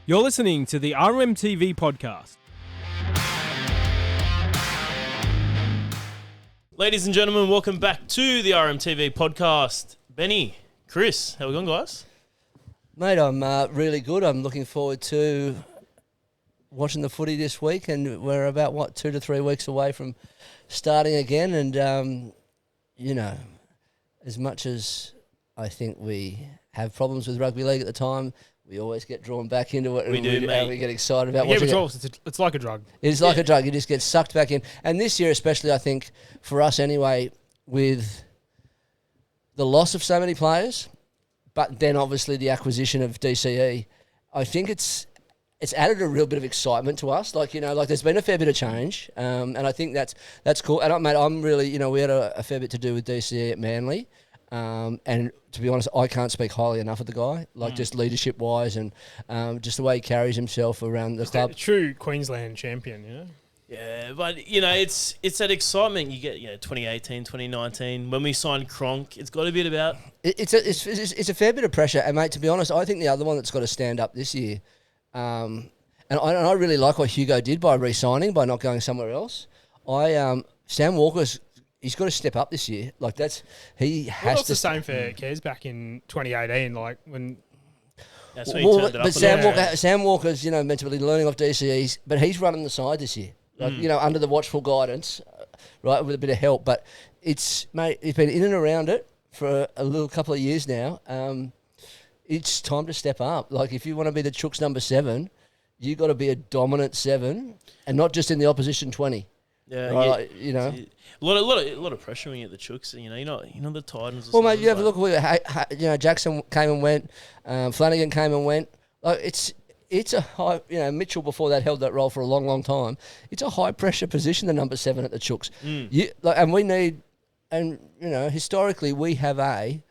You're listening to the RMTV Podcast. Ladies and gentlemen, welcome back to the RMTV Podcast. Benny, Chris, how we going, guys? Mate, I'm really good. I'm looking forward to watching the footy this week, and we're about, 2 to 3 weeks away from starting again. And, as much as I think we have problems with rugby league at the time, we always get drawn back into it. We do, mate. We get excited about Yeah, watching it. it's like a drug. It's like a drug. You just get sucked back in. And this year especially, I think, for us anyway, with the loss of so many players, but then obviously the acquisition of DCE, I think it's added a real bit of excitement to us. Like there's been a fair bit of change, and I think that's cool. And mate, I'm really, we had a fair bit to do with DCE at Manly. And to be honest, I can't speak highly enough of the guy, just leadership-wise and just the way he carries himself around the club. A true Queensland champion, you know? Yeah, but, it's that excitement you get, 2018, 2019. When we signed Cronk, it's got a bit about... It's a fair bit of pressure. And, mate, to be honest, I think the other one that's got to stand up this year, and I really like what Hugo did by re-signing, by not going somewhere else. Sam Walker's... He's got to step up this year. He has Well, to. it's the same for Kez back in 2018, when... That's when he turned it up. But Sam Walker's, meant to be learning off DCEs, but he's running the side this year. Under the watchful guidance, right, with a bit of help. But he's been in and around it for a little couple of years now. It's time to step up. Like, if you want to be the Chooks number 7, you got to be a dominant 7, and not just in the opposition 20. Yeah, right, A lot of pressure when you get the Chooks. You're not the Titans. Well, mate, you have a look at Jackson came and went, Flanagan came and went. Like it's a high. Mitchell before that held that role for a long, long time. It's a high pressure position, the number 7 at the Chooks. And we need, historically we have a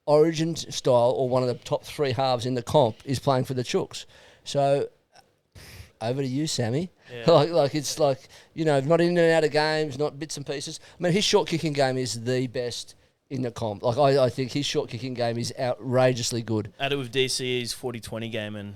Origin style or one of the top 3 halves in the comp is playing for the Chooks. So over to you, Sammy. Yeah. It's not in and out of games, not bits and pieces. I mean, his short kicking game is the best in the comp. I think his short kicking game is outrageously good. Add it with DCE's 40-20 game and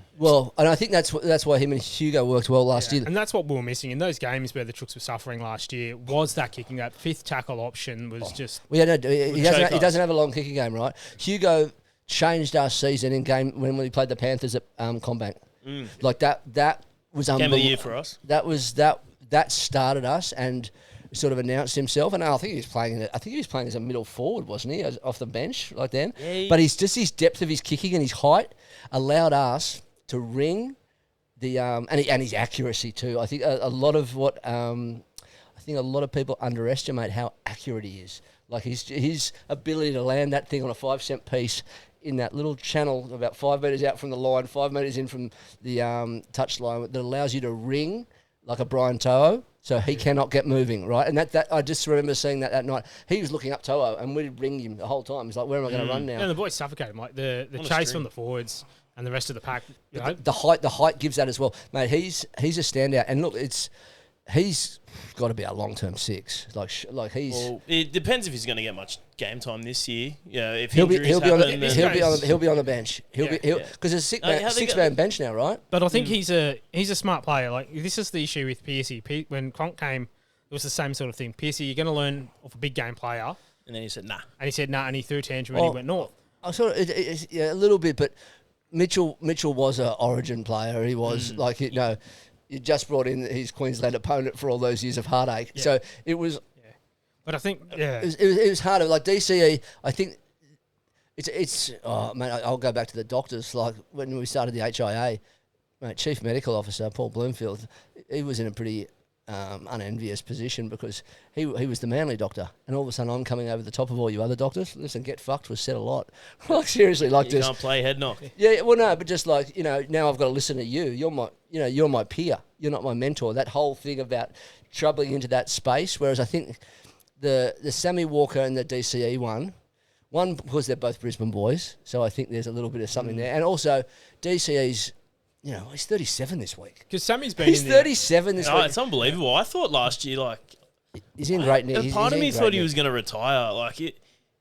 I think that's why him and Hugo worked well last year. And that's what we were missing in those games where the Chooks were suffering last year. Was that kicking? That 5th tackle option was just. He doesn't have a long kicking game, right? Hugo changed our season in game when we played the Panthers at Combank. Like that was game of the year for us. That started us and sort of announced himself. And I think he was playing as a middle forward, wasn't he, off the bench like then? Yeah, but his depth of his kicking and his height allowed us to ring the and his accuracy too. I think a lot of people underestimate how accurate he is. Like his ability to land that thing on a 5-cent piece in that little channel about 5 metres out from the line, 5 metres in from the touch line, that allows you to ring like a Brian To'o, so he cannot get moving, right? And that I just remember seeing that night. He was looking up To'o, and we'd ring him the whole time. He's like, where am I going to run now? And the boys suffocated him. Like the chase from the forwards and the rest of the pack. The height gives that as well. Mate, he's a standout. And look, he's got to be our long-term 6. Well, it depends if he's going to get much game time this year. If he'll be on the bench. Because there's a six-man bench now, right? But I think he's a smart player. Like, this is the issue with Pearcey. When Cronk came, it was the same sort of thing. Pearcey, you're going to learn off a big game player. And then he said, nah. And he said, nah, and he threw a tantrum and he went north. I sort of, a little bit, but Mitchell was an Origin player. He was you just brought in his Queensland opponent for all those years of heartache. Yeah. So it was. Yeah. But I think it was harder. Like DCE, I think it's. Oh man, I'll go back to the doctors. Like when we started the HIA, mate, Chief Medical Officer Paul Bloomfield, he was in a pretty unenvious position because he was the Manly doctor, and all of a sudden I'm coming over the top of all you other doctors. Listen, get fucked was said a lot. Like seriously, like you can't play head knock. Yeah, well no, but just like now I've got to listen to you. You're my peer. You're not my mentor. That whole thing about troubling into that space. Whereas I think the Sammy Walker and the DCE one because they're both Brisbane boys, so I think there's a little bit of something there, and also DCE's. He's 37 this week. Because Sammy's been. He's 37 this week. It's unbelievable. I thought last year, he's in great nick. Part of me thought he was going to retire.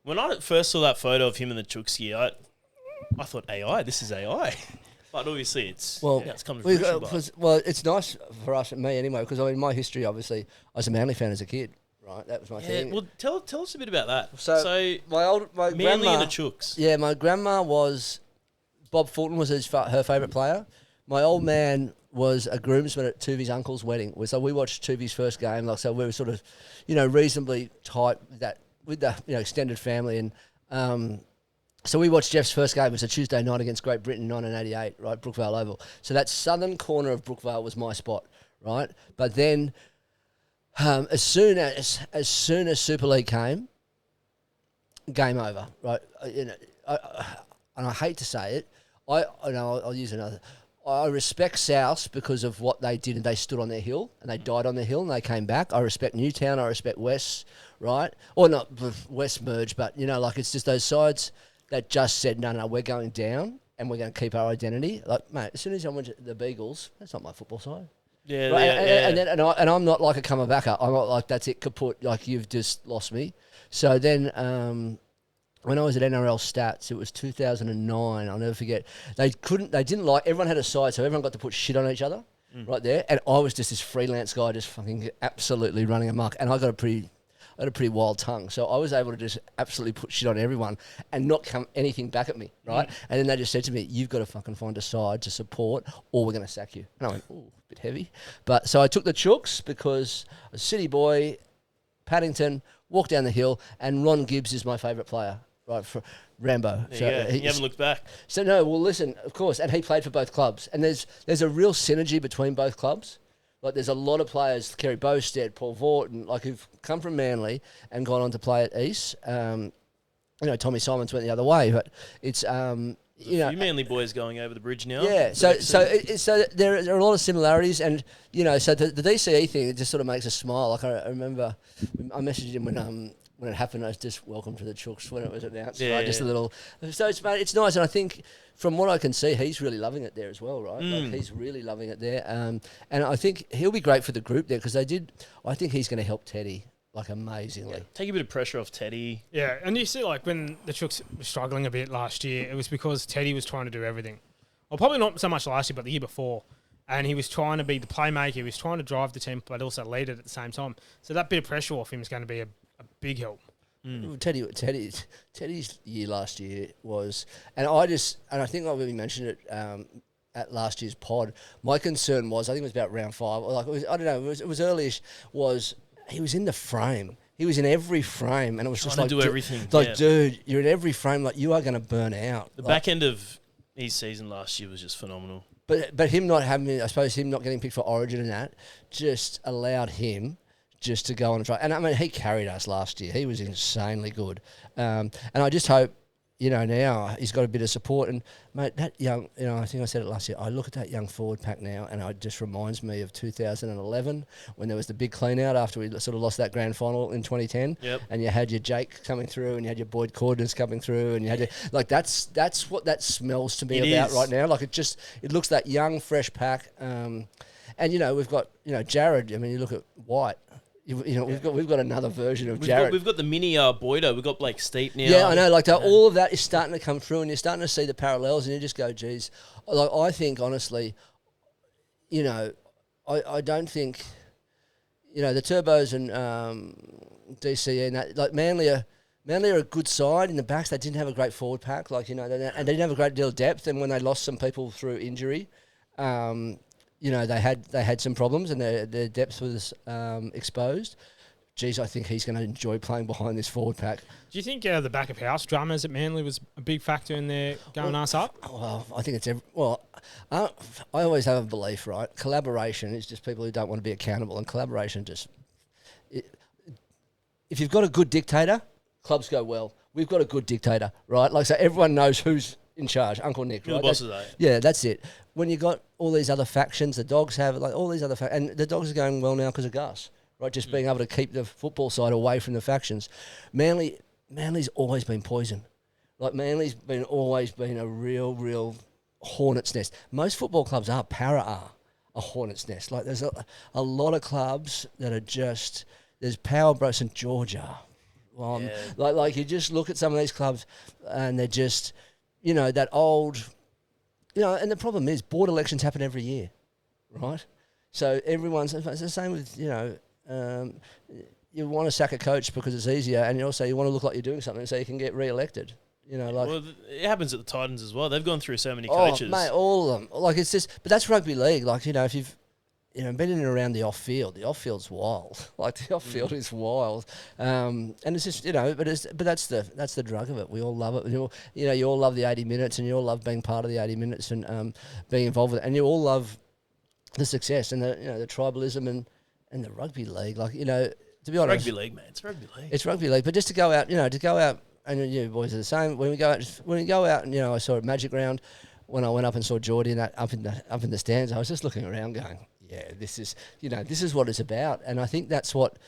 When I first saw that photo of him in the Chooks gear, I thought AI. This is AI. But obviously it's come to we, fruition. well, it's nice for us and me anyway, because I mean, my history, obviously, I was a Manly fan as a kid, right? That was my thing. Well, tell us a bit about that. So my Manly grandma, and the Chooks. Yeah, my grandma was Bob Fulton was her favourite player. My old man was a groomsman at Tuvi's uncle's wedding. So we watched Tuvi's first game. Like, so we were sort of, reasonably tight with the extended family, and so we watched Jeff's first game. It was a Tuesday night against Great Britain, 1988, right, Brookvale Oval. So that southern corner of Brookvale was my spot, right? But then, as soon as Super League came, game over, right? And I hate to say it, I'll use another. I respect South because of what they did, and they stood on their hill and they died on their hill and they came back. I respect Newtown, I respect West, right? Or not West merge, but it's just those sides that just said, no, we're going down and we're going to keep our identity. Like, mate, as soon as I went to the Beagles, that's not my football side. Yeah, right? yeah. And I'm not like a comer backer. I'm not like, that's it, kaput, like you've just lost me. So then when I was at NRL Stats, it was 2009. I'll never forget. Everyone had a side, so everyone got to put shit on each other right there. And I was just this freelance guy, just fucking absolutely running amok. And I got a pretty wild tongue. So I was able to just absolutely put shit on everyone and not come anything back at me, right? And then they just said to me, you've got to fucking find a side to support or we're going to sack you. And I went, ooh, a bit heavy. But so I took the Chooks because a city boy, Paddington, walked down the hill, and Ron Gibbs is my favourite player. Right, for Rambo. You haven't looked back. So no, well listen, of course, and he played for both clubs. And there's a real synergy between both clubs. Like there's a lot of players, Kerry Bowstead, Paul Vorton, like who've come from Manly and gone on to play at East. Tommy Simons went the other way, but it's a few Manly boys going over the bridge now. Yeah, so there are a lot of similarities, and so the DCE thing, it just sort of makes us smile. Like I remember, I messaged him when it happened. I was just welcome to the Chooks when it was announced. Yeah, right? Just a little. So it's nice, and I think from what I can see, he's really loving it there as well, right? Like he's really loving it there, and I think he'll be great for the group there because I think he's going to help Teddy like amazingly. Take a bit of pressure off Teddy. Yeah, and you see, like when the Chooks were struggling a bit last year, it was because Teddy was trying to do everything. Well, probably not so much last year, but the year before. And he was trying to be the playmaker. He was trying to drive the team, but also lead it at the same time. So that bit of pressure off him is going to be a big help. Teddy's year last year was, and I think I really mentioned it at last year's pod. My concern was, I think it was about round 5. Like it was early-ish. Was he was in the frame? He was in every frame, and it was just like do everything. Like, dude, you're in every frame. Like you are going to burn out. The back end of his season last year was just phenomenal. But him not having, I suppose, him not getting picked for Origin and that just allowed him just to go on and try. And I mean, he carried us last year. He was insanely good. And I just hope, now he's got a bit of support. And, mate, that young, I think I said it last year, I look at that young forward pack now and it just reminds me of 2011 when there was the big clean out after we sort of lost that grand final in 2010. Yep. And you had your Jake coming through and you had your Boyd Cordners coming through and you had your, like, that's what that smells to me about right now. Like, it looks that young, fresh pack. And, we've got, Jared, I mean, you look at White. We've got another version of Jared. We've got the mini Boydo. We've got Blake Steep now. Yeah, I know. Like all of that is starting to come through, and you're starting to see the parallels, and you just go, "Geez." Like I think honestly, I don't think, the Turbos and DCE and that, like Manly are a good side in the backs. They didn't have a great forward pack, and they didn't have a great deal of depth. And when they lost some people through injury, they had some problems and their depth was exposed. Geez, I think he's going to enjoy playing behind this forward pack. Do you think the back of house drummers at Manly was a big factor in their going us up? Well, I think I always have a belief, right? Collaboration is just people who don't want to be accountable, and collaboration if you've got a good dictator, clubs go well. We've got a good dictator, right? Like, so everyone knows who's in charge, Uncle Nick. You're right? the bosses, eh? Yeah, that's it. When you got all these other factions, the Dogs have like all these other and the Dogs are going well now because of Gus, right? Just being able to keep the football side away from the factions. Manly's always been poison. Like Manly's always been a real hornet's nest. Most football clubs are a hornet's nest. Like there's a lot of clubs that are just there's Powerbro St Georgia. Like you just look at some of these clubs and they're just that old and the problem is board elections happen every year, right? So it's the same with, you want to sack a coach because it's easier, and you want to look like you're doing something so you can get re-elected. It happens at the Titans as well. They've gone through so many coaches. Mate, all of them. Like, it's just, but that's rugby league. Like, if you've, been in and around the off-field's wild. Like, the off-field is wild. And it's just, but that's the drug of it. We all love it. You all love the 80 minutes, and you all love being part of the 80 minutes and being involved with it. And you all love the success and the tribalism and the rugby league. Like, to be honest, rugby league, man. It's rugby league. It's rugby league. But just to go out, and you boys are the same. When we go out, and I saw a Magic Round when I went up and saw Geordie up in the stands. I was just looking around, going, "Yeah, this is what it's about." And I think that's what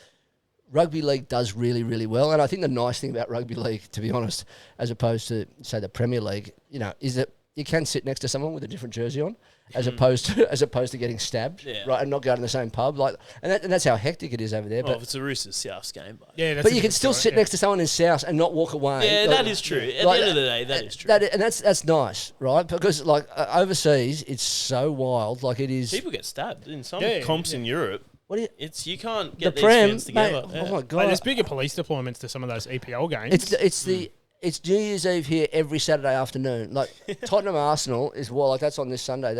rugby league does really, really well. And I think the nice thing about rugby league, to be honest, as opposed to say the Premier League, is that you can sit next to someone with a different jersey on, as opposed to getting stabbed, right, and not going to the same pub, and that's how hectic it is over there. Well, but if it's a Roosters Souths game, but you can still sit next to someone in South and not walk away. Yeah, that is true. At the end of the day, that is true. And that's nice, right? Because overseas, it's so wild. Like, it is. People get stabbed in some comps in Europe. You can't get these Prem, fans together. Mate, oh my god! Mate, there's bigger police deployments to some of those EPL games. It's New Year's Eve here every Saturday afternoon. Like, Tottenham Arsenal is that's on this Sunday.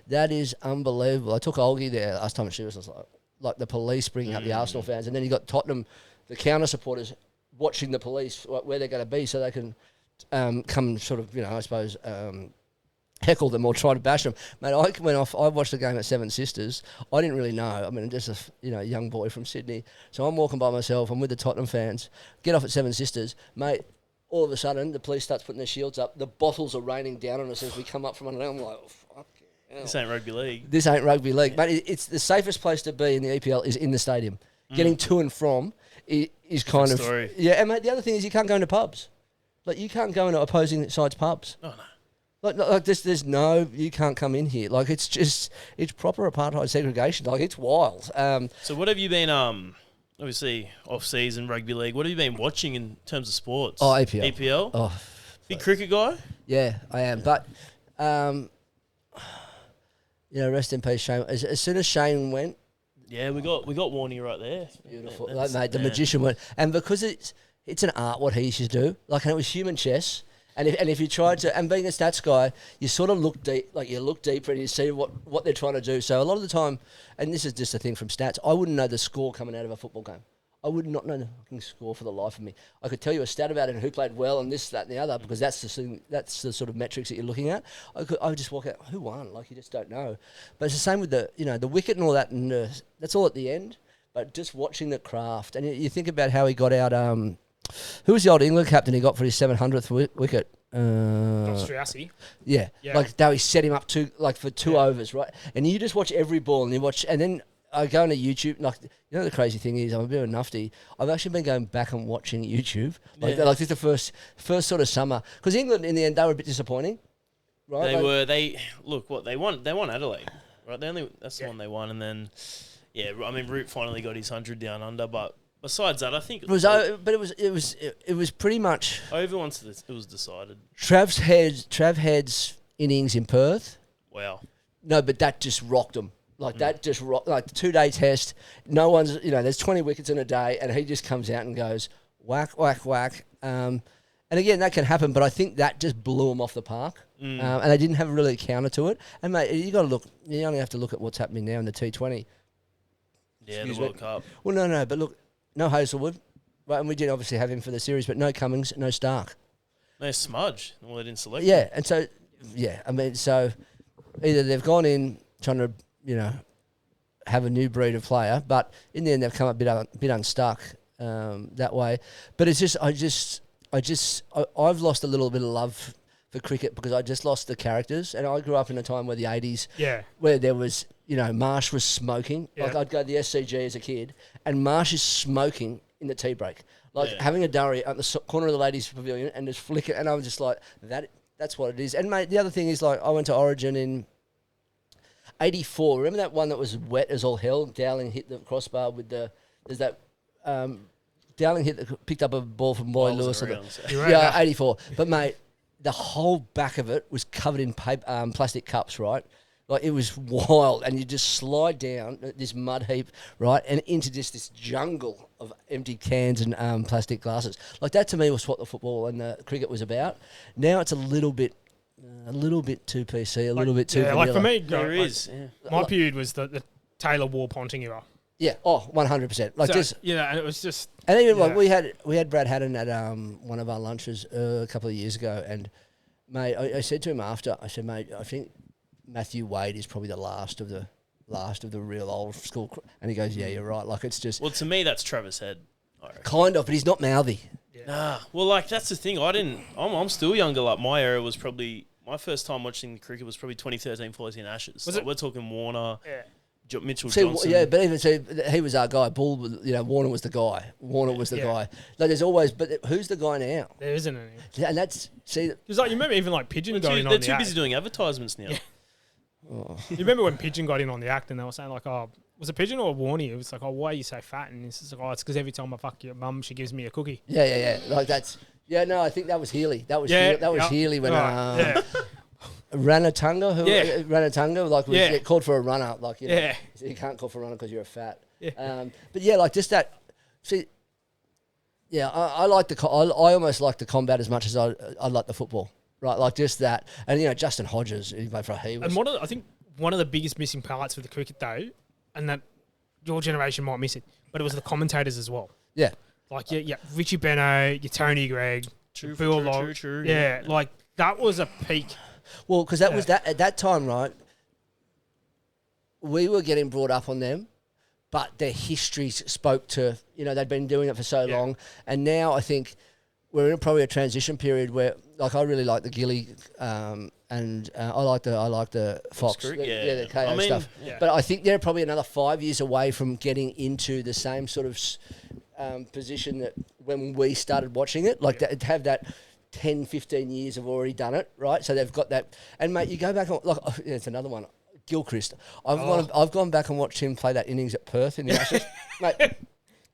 That is unbelievable. I took Olgie there last time, and she was like the police bringing up the Arsenal fans, and then you got Tottenham, the counter supporters, watching the police where they're going to be, so they can come sort of I suppose heckle them or try to bash them. Mate, I watched the game at Seven Sisters. I didn't really know. I mean, just a young boy from Sydney. So I'm walking by myself. I'm with the Tottenham fans. Get off at Seven Sisters, mate. All of a sudden, the police starts putting their shields up. The bottles are raining down on us as we come up from under. I'm like, oh, fuck. Hell. This ain't rugby league. This ain't rugby league. Mate, it's the safest place to be in the EPL is in the stadium. Getting to and from is kind of... story. Yeah, and mate, the other thing is you can't go into pubs. Like, you can't go into opposing sides' pubs. Oh, no. Like you can't come in here. Like, it's proper apartheid segregation. Like, it's wild. So what have you been, obviously, off-season rugby league, what have you been watching in terms of sports? Oh, EPL. EPL? Oh, big cricket guy? Yeah, I am. But, rest in peace, Shane. As soon as Shane went... Yeah, we got Warney right there. Beautiful. Mate, the magician went. And because it's an art what he used to do. Like, and it was human chess. And if you tried to, and being a stats guy, you sort of look deep, like you look deeper and you see what they're trying to do. So a lot of the time, and this is just a thing from stats, I wouldn't know the score coming out of a football game. I would not know the fucking score for the life of me. I could tell you a stat about it and who played well and this, that, and the other, because that's the sort of metrics that you're looking at. I would just walk out, who won? Like, you just don't know. But it's the same with the wicket and all that, and that's all at the end. But just watching the craft, and you think about how he got out. Who was the old England captain he got for his 700th wicket? Straussy. Yeah. Like, Dowie set him up for two overs, right? And you just watch every ball, and you watch, and then I go into YouTube. Like, the crazy thing is, I'm a bit of a nufty. I've actually been going back and watching YouTube. Like this is the first sort of summer, because England in the end they were a bit disappointing, right? They won Adelaide, right? That's the one they won, and then Root finally got his 100 down under, but. Besides that, I think it was pretty much over once it was decided. Trav Head's innings in Perth. Wow. No, but that just rocked him. Like that just rocked. Like the 2-day test. No one's there's 20 wickets in a day, and he just comes out and goes whack whack whack. And again, that can happen, but I think that just blew him off the park. And they didn't have really a counter to it. And mate, you got to look. You only have to look at what's happening now in the T20. Yeah, the World Cup. Well, no, but look. No Hazelwood, right? And we did obviously have him for the series, but no Cummings, no Stark. No Smudge. Well, they didn't select him. him. And so, so either they've gone in trying to, have a new breed of player, but in the end they've come up a bit unstuck that way. But it's just, I've lost a little bit of love for cricket because I just lost the characters. And I grew up in a time where the 80s, where there was... Marsh was smoking. Yeah. Like, I'd go to the SCG as a kid, and Marsh is smoking in the tea break. Like, having a durry at the corner of the ladies' pavilion and just flick it. And I was just like, that's what it is. And, mate, the other thing is, like, I went to Origin in 84. Remember that one that was wet as all hell? Dowling hit the crossbar with Dowling picked up a ball from Boy Lewis. 84. But, mate, the whole back of it was covered in paper, plastic cups, right? Like, it was wild, and you just slide down this mud heap, right, and into just this jungle of empty cans and plastic glasses. Like, that to me was what the football and the cricket was about. Now it's a little bit too PC, a little bit too vanilla. like for me, there is. My period was the Taylor War Ponting era. Yeah, 100%. Like, So, just and it was just... and even like we had Brad Haddon at one of our lunches a couple of years ago, and mate, I said to him after, I said, mate, I think Matthew Wade is probably the last of the real old school, and he goes, yeah, you're right. Like, it's just... Well, to me, that's Travis Head. Kind of, but he's not mouthy. Yeah. Nah. Well, like, that's the thing. I'm still younger. Like, my era was probably... My first time watching cricket was probably 2013 Follies and Ashes. Was like, it? We're talking Warner, Mitchell See, Johnson. yeah, but even he was our guy. Bull, Warner was the guy. Like, there's always... But who's the guy now? There isn't any. And that's... See... Because, like, you remember even, like, Pigeon got in on They're the too act. busy doing advertisements now. Yeah. You remember when Pigeon got in on the act and they were saying, like, oh, was it Pigeon or Warnie? It was like, oh, why are you so fat? And it's like, oh, it's because every time I fuck your mum, she gives me a cookie. Yeah. Like, that's... Yeah, no, I think that was Healy. That was Healy when... Ranatunga, Ranatunga, like, was called for a runner. Like, you can't call for a runner because you're fat. Yeah. But yeah, like, just that... See... Yeah, I like I almost like the combat as much as I like the football. Right, like, just that. And, Justin Hodges, he played for he was... And I think one of the biggest missing parts with the cricket, though, and that your generation might miss it, but it was the commentators as well. Yeah. Like, Richie Beno, your Tony Gregg, True. Yeah, like, that was a peak. Well, because that was that at that time, right? We were getting brought up on them, but their histories spoke to, they'd been doing it for so long. And now I think we're in probably a transition period where, like, I really like the Gilly, and I like the Fox, the KO stuff. Yeah. But I think they're probably another 5 years away from getting into the same sort of position that when we started watching it, like that, have that 10, 15 years have already done it, right? So they've got that. And mate, you go back on, like, it's another one. Gilchrist. I've gone back and watched him play that innings at Perth in the Ashes, mate.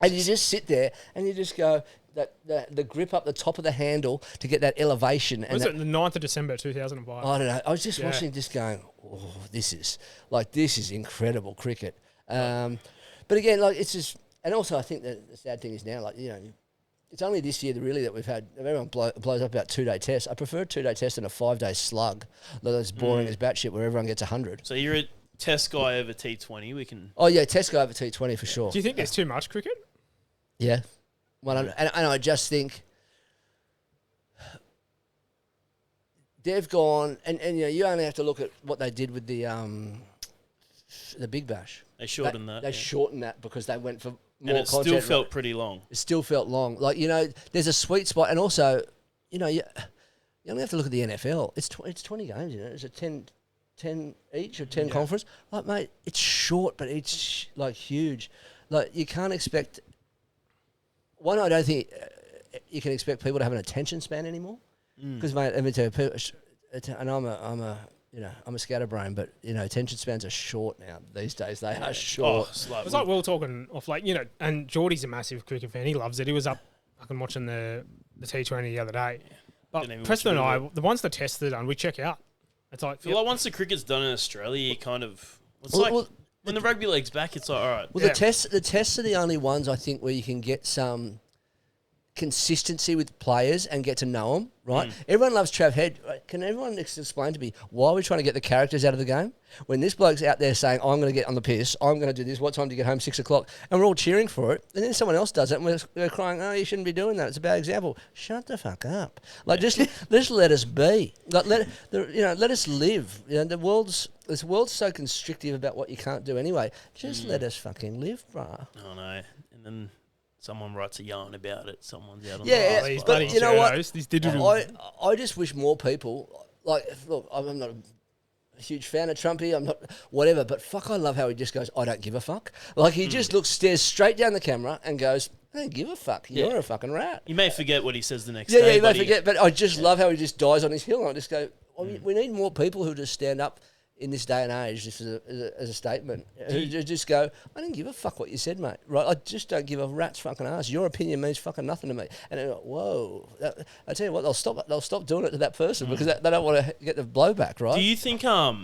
And you just sit there and you just go, the grip up the top of the handle to get that elevation. And Was it the 9th of December 2005? I don't know. I was just watching this going, oh, this is incredible cricket. But again, like, it's just, and also I think that the sad thing is now, like, it's only this year really that we've had, everyone blows up about 2-day tests. I prefer a 2-day test than a 5-day slug. That's boring as batshit where everyone gets 100. So you're a test guy over T20. We can... Oh, yeah, test guy over T20 for sure. Do you think there's too much cricket? Yeah. 100. And I just think they've gone, and you only have to look at what they did with the Big Bash. They shortened that. They shortened that because they went for more content. And it still felt pretty long. It still felt long. Like, there's a sweet spot. And also, you only have to look at the NFL. It's 20 games, It's a 10 each or 10 conference. Like, mate, it's short, but it's, like, huge. Like, you can't expect... One, I don't think you can expect people to have an attention span anymore. Because, mate, let me tell you, and I'm a scatterbrain, but attention spans are short now these days. They are short. It's like we were talking off, like, and Geordie's a massive cricket fan. He loves it. He was up fucking watching the T20 the other day. But Preston and I, the ones that tested and we check out. It's like, I feel like once the cricket's done in Australia, you kind of when the rugby league's back, it's like, all right. Well, the tests are the only ones I think where you can get some consistency with players and get to know them, right? Everyone loves Trav Head. Can everyone explain to me why are we trying to get the characters out of the game? When this bloke's out there saying, I'm going to get on the piss, I'm going to do this, what time do you get home? 6 o'clock. And we're all cheering for it. And then someone else does it and we're crying, oh, you shouldn't be doing that. It's a bad example. Shut the fuck up. Like, just let us be. Like, let us live. The world's so constrictive about what you can't do anyway. Just let us fucking live, bruh. Oh, no. And then someone writes a yarn about it. Someone's out on these but you know what? These digital... I just wish more people, like, look, I'm not a huge fan of Trumpy, I'm not, whatever, but fuck, I love how he just goes, I don't give a fuck. Like, he just stares straight down the camera and goes, I don't give a fuck. You're a fucking rat. You may forget what he says the next day. Yeah, you may forget, but I just love how he just dies on his hill. I just go, we need more people who just stand up in this day and age, just as a statement. Just go, I don't give a fuck what you said, mate. Right? I just don't give a rat's fucking ass. Your opinion means fucking nothing to me. And they're like, whoa. I tell you what, they'll stop doing it to that person because they don't want to get the blowback, right? Do you think, well,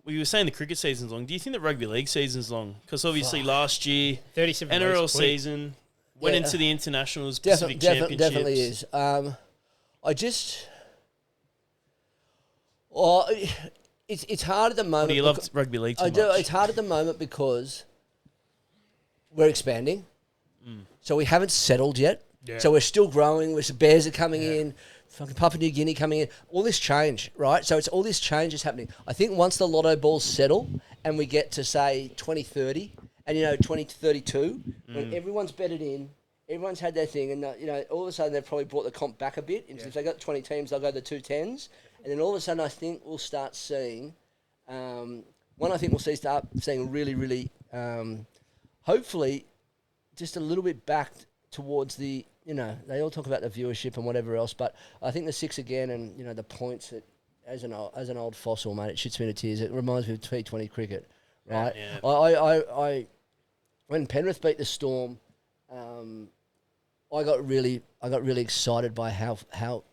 you were saying the cricket season's long. Do you think the rugby league season's long? Because obviously last year, 37 NRL weeks, season, went into the internationals, Pacific Championships. Definitely is. It's hard at the moment. Do you love rugby league too much? It's hard at the moment because we're expanding. So we haven't settled yet. Yeah. So we're still growing. Bears are coming in. Fucking Papua New Guinea coming in. All this change, right? So it's all this change is happening. I think once the lotto balls settle and we get to, say, 2030 and, 2032, when everyone's bedded in, everyone's had their thing, and, all of a sudden they've probably brought the comp back a bit. If they got 20 teams, they'll go to 2 10s. And then all of a sudden, I think we'll start seeing, start seeing really, really, hopefully, just a little bit back towards the, they all talk about the viewership and whatever else, but I think the 6 again and, the points that, as an old fossil, mate, it shits me to tears. It reminds me of T20 cricket, right? Yeah. I when Penrith beat the Storm, I got really excited by how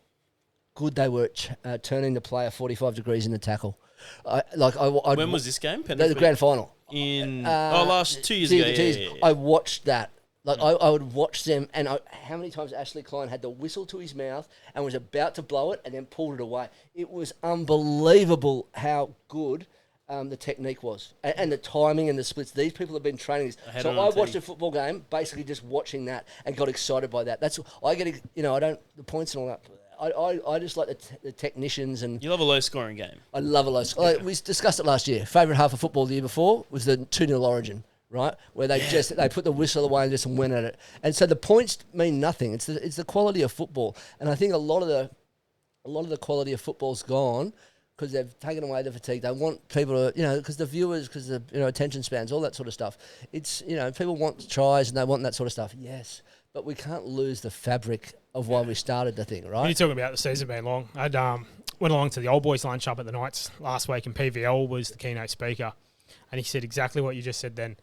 good they were at turning the player 45 degrees in the tackle. When was this game? The grand final. Last 2 years ago. Yeah. I watched that. I would watch them, and how many times Ashley Klein had the whistle to his mouth and was about to blow it and then pulled it away. It was unbelievable how good the technique was and the timing and the splits. These people have been training this. So I watched a football game basically just watching that and got excited by that. That's I get. I don't the points and all that. I just like the technicians and... You love a low-scoring game. I love a low-scoring... We discussed it last year. Favourite half of football the year before was the 2-0 Origin, right? Where they they put the whistle away and just went at it. And so the points mean nothing. It's the quality of football. And I think a lot of the quality of football's gone because they've taken away the fatigue. They want people to, because the viewers, because the attention spans, all that sort of stuff. It's, people want tries and they want that sort of stuff. Yes. But we can't lose the fabric of why we started the thing, right? You're talking about the season being long. I went along to the old boys lunch up at the Knights last week, and PVL was the keynote speaker, and he said exactly what you just said then,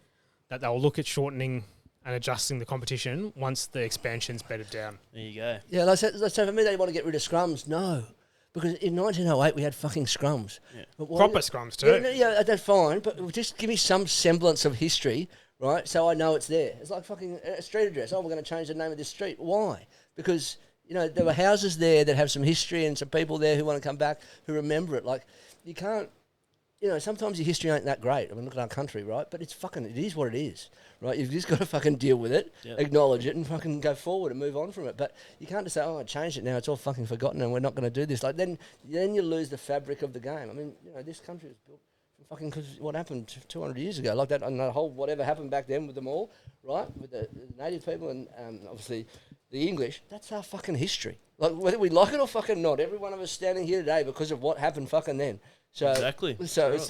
that they'll look at shortening and adjusting the competition once the expansion's bedded down. There you go. Yeah, let's say for me they want to get rid of scrums. No. Because in 1908 we had fucking scrums. Yeah. Proper scrums too. Yeah, that's fine, but just give me some semblance of history, right? So I know it's there. It's like fucking a street address. Oh, we're going to change the name of this street. Why? Because, there were houses there that have some history and some people there who want to come back who remember it. Like, you can't, sometimes your history ain't that great. I mean, look at our country, right? But it is what it is, right? You've just got to fucking deal with it, acknowledge it, and fucking go forward and move on from it. But you can't just say, I changed it now, it's all fucking forgotten and we're not going to do this. Like, then you lose the fabric of the game. I mean, this country was built fucking because what happened 200 years ago, like that, and the whole whatever happened back then with them all, right? With the native people and obviously the English, that's our fucking history. Like, whether we like it or fucking not, every one of us standing here today because of what happened fucking then. So exactly. So it's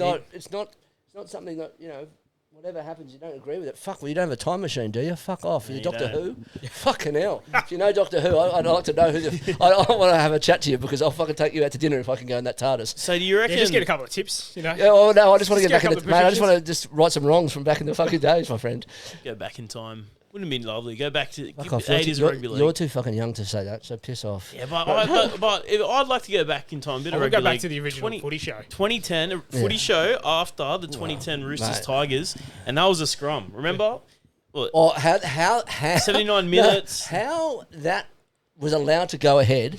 not something that whatever happens, you don't agree with it. Fuck, well, you don't have a time machine, do you? Fuck off. No, You're Doctor Who? Fucking hell. If you know Doctor Who, I'd like to know who I want to have a chat to you because I'll fucking take you out to dinner if I can go in that TARDIS. So do you reckon... just get a couple of tips, Yeah, well, no, I just want to get back in the... Mate, I just want to just right some wrongs from back in the fucking days, my friend. Go back in time. Wouldn't have been lovely. Go back to the 80s rugby league. You're too fucking young to say that, so piss off. Yeah, but if I'd like to go back in time. We'll go back to the original footy show. 2010 footy show after the 2010 Roosters Tigers, and that was a scrum. Remember? Well, how 79 minutes. How that was allowed to go ahead.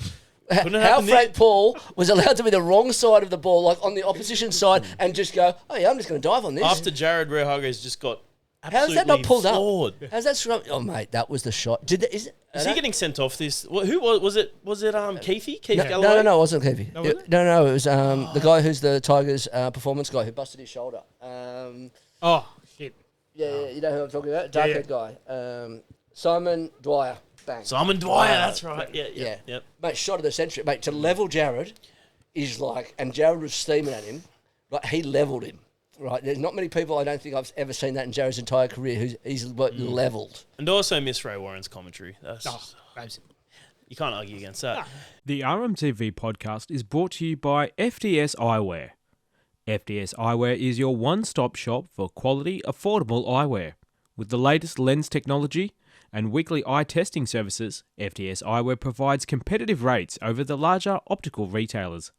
How Frank Paul was allowed to be the wrong side of the ball, like on the opposition side, and just go, oh yeah, I'm just going to dive on this. After Jared Rehage's just got... How's that not pulled flawed. Up? How's that scrum? Oh, mate, that was the shot. Is he getting sent off this? Who was it? Was it Keefe? Keith Galloway? No, it wasn't Keefe. No, it was the guy who's the Tigers performance guy who busted his shoulder. Shit. Yeah, you know who I'm talking about? Dark-haired guy. Simon Dwyer. Bang. Simon Dwyer, that's right. Yeah. Yep. Mate, shot of the century. Mate, to level Jared is like... And Jared was steaming at him. Like, he levelled him. Right, there's not many people I don't think I've ever seen that in Jared's entire career he's levelled. And also miss Ray Warren's commentary. You can't argue against that. The RMTV podcast is brought to you by FDS Eyewear. FDS Eyewear is your one-stop shop for quality, affordable eyewear. With the latest lens technology and weekly eye testing services, FDS Eyewear provides competitive rates over the larger optical retailers.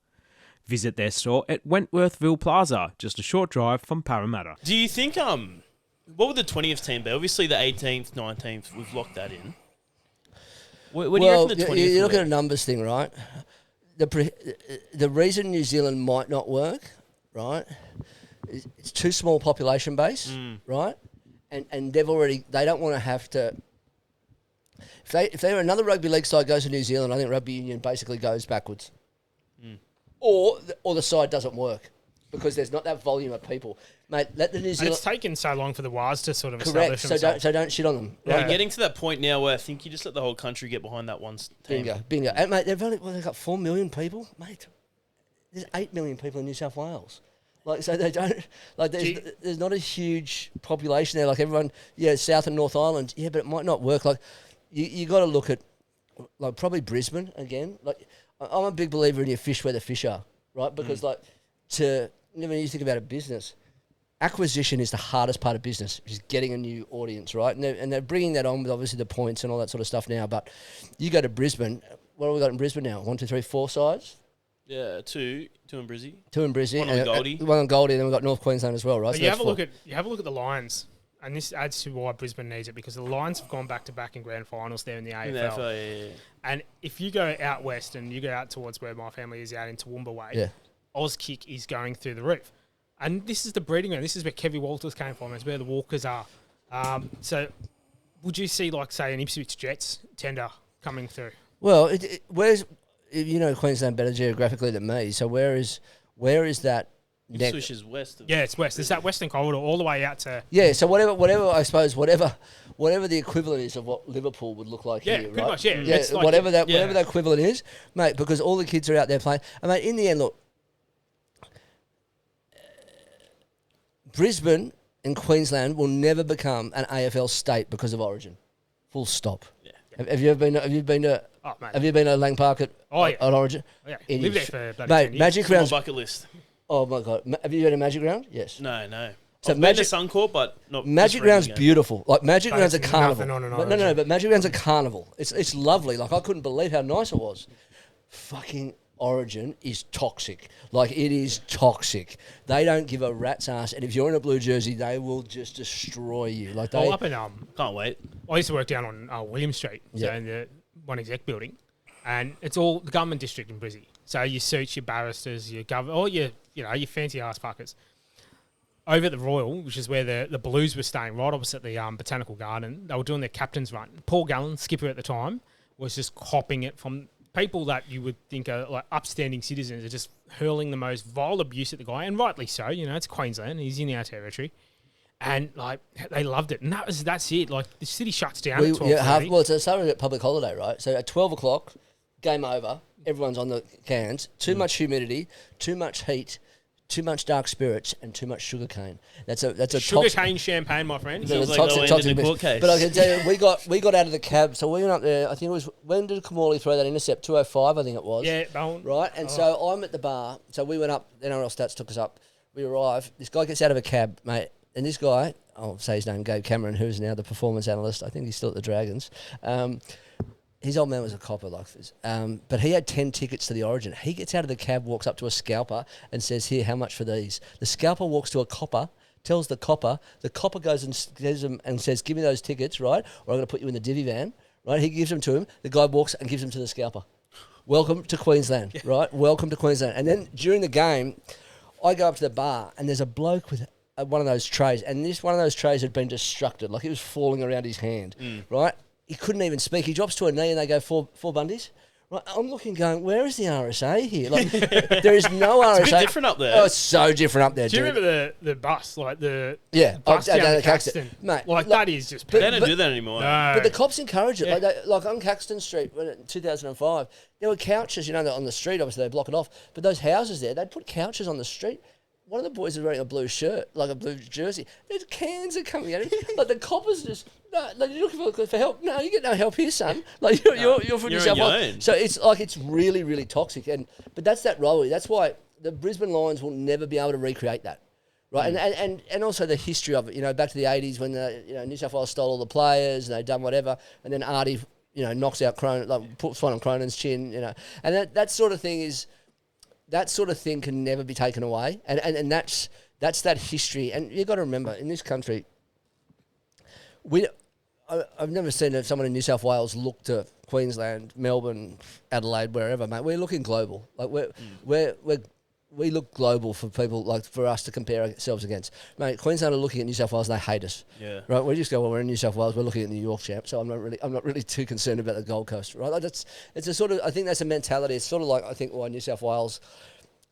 Visit their store at Wentworthville Plaza, just a short drive from Parramatta. Do you think what would the 20th team be? Obviously the 18th, 19th, we've locked that in. Where do you reckon the 20th? You look at a numbers thing, right? The reason New Zealand might not work, right? It's too small population base, right? And they don't want to have to. If they're another rugby league side goes to New Zealand, I think rugby union basically goes backwards. Or the side doesn't work because there's not that volume of people. Mate, let the New Zealand... And it's taken so long for the Wars to sort of Correct, establish themselves. so don't shit on them. Right? Right? We're getting to that point now where I think you just let the whole country get behind that one team. Bingo. And, mate, they've got 4 million people. Mate, there's 8 million people in New South Wales. Like, so they don't... Like, there's not a huge population there. Like, everyone... Yeah, South and North Island. Yeah, but it might not work. Like, you got to look at... Like, probably Brisbane again. Like... I'm a big believer in your fish where the fish are, right? Because, when you think about a business, acquisition is the hardest part of business, which is getting a new audience, right? And they're bringing that on with, obviously, the points and all that sort of stuff now. But you go to Brisbane, what have we got in Brisbane now? 1, 2, 3, 4 sides? Yeah, two in Brizzy. 2 in Brizzy. One on Goldie. One on Goldie, and then we've got North Queensland as well, right? But So you have a look four. at the Lions, and this adds to why Brisbane needs it, because the Lions have gone back to back in grand finals there in the AFL. Yeah. And if you go out west and you go out towards where my family is out in Toowoomba way, Auskick is going through the roof. And this is the breeding ground. This is where Kevy Walters came from. It's where the Walkers are. So would you see, like, say, an Ipswich Jets tender coming through? Well, where's... You know Queensland better geographically than me, so where is that... Ipswich is west. Yeah, it's west. There's that western corridor all the way out to... Yeah, so whatever I suppose, whatever the equivalent is of what Liverpool would look like here, right? Pretty much, yeah. Yeah, It's like whatever that equivalent is, mate, because all the kids are out there playing. And, mate, in the end, look, Brisbane and Queensland will never become an AFL state because of Origin. Full stop. Yeah. Have you been to Lang Park at Origin? Oh, yeah. Lived there for bloody mate, 10 years. Magic Round's... bucket list. Oh, my God. Have you been to Magic Round? Yes. No. So I've been to Suncorp, but not... Magic Round's beautiful. Like, Magic Round's a carnival. No, but Magic Round's a carnival. It's lovely. Like, I couldn't believe how nice it was. Fucking Origin is toxic. Like, it is toxic. They don't give a rat's ass. And if you're in a blue jersey, they will just destroy you. Like, they... up in... Can't wait. I used to work down on William Street, so in the one exec building, and it's all the government district in Brizzy. So your suits, your barristers, your all your fancy ass fuckers. Over at the Royal, which is where the Blues were staying, right opposite the Botanical Garden, they were doing their captain's run. Paul Gallen, skipper at the time, was just copping it from people that you would think are like upstanding citizens, are just hurling the most vile abuse at the guy, and rightly so. You know, it's Queensland, he's in our territory. And, like, they loved it. And that's it. Like, the city shuts down at 12:30. Well, it's a Saturday public holiday, right? So at 12 o'clock, game over, everyone's on the cans. Too much humidity, too much heat, too much dark spirits, and too much sugar cane. That's a sugar cane champagne, my friend. Sounds like toxic court case. But I can tell you, we got out of the cab, so we went up there. I think it was, when did Kamali throw that intercept? 2:05, I think it was. Yeah, Bowen. Right, and so I'm at the bar. So we went up. NRL Stats took us up. We arrive. This guy gets out of a cab, mate, and this guy, I'll say his name, Gabe Cameron, who's now the performance analyst. I think he's still at the Dragons. His old man was a copper like this. But he had 10 tickets to the Origin. He gets out of the cab, walks up to a scalper and says, "Here, how much for these?" The scalper walks to a copper, tells the copper goes and says, "Give me those tickets, right? Or I'm going to put you in the divvy van." Right? He gives them to him. The guy walks and gives them to the scalper. Welcome to Queensland, right? Welcome to Queensland. And then during the game, I go up to the bar and there's a bloke with one of those trays, and one of those trays had been destructed, like it was falling around his hand, right? He couldn't even speak. He drops to a knee and they go, four bundies. Right, I'm looking going, where is the RSA here? Like, there is no RSA. It's a bit different up there. Oh, it's so different up there, Do you dude. remember the bus, like the bus down down to Caxton. Caxton? Mate, Like, that is just... They don't do that anymore. No. But the cops encourage it. Yeah. Like on Caxton Street in 2005, there were couches, on the street, obviously they block it off, but those houses there, they'd put couches on the street. One of the boys was wearing a blue shirt, like a blue jersey. There's cans are coming at him. Like, the coppers just, no, like, you're looking for help. No, you get no help here, son. Like, you're from yourself. on your own. So it's like, it's really, really toxic. But that's that rivalry. That's why the Brisbane Lions will never be able to recreate that. Right, and also the history of it, you know, back to the 80s when New South Wales stole all the players and they'd done whatever, and then Artie, knocks out Cronin, like puts one on Cronin's chin, and that sort of thing can never be taken away, and that's that history, and you've got to remember in this country, I've never seen someone in New South Wales look to Queensland, Melbourne, Adelaide, wherever, mate. We're looking global, like we look global for people, like for us to compare ourselves against. Mate, Queensland are looking at New South Wales and they hate us. Yeah. Right? We just go, well, we're in New South Wales, we're looking at New York, champ, so I'm not really too concerned about the Gold Coast. Right? Like it's a sort of, I think that's a mentality. It's sort of like, I think why New South Wales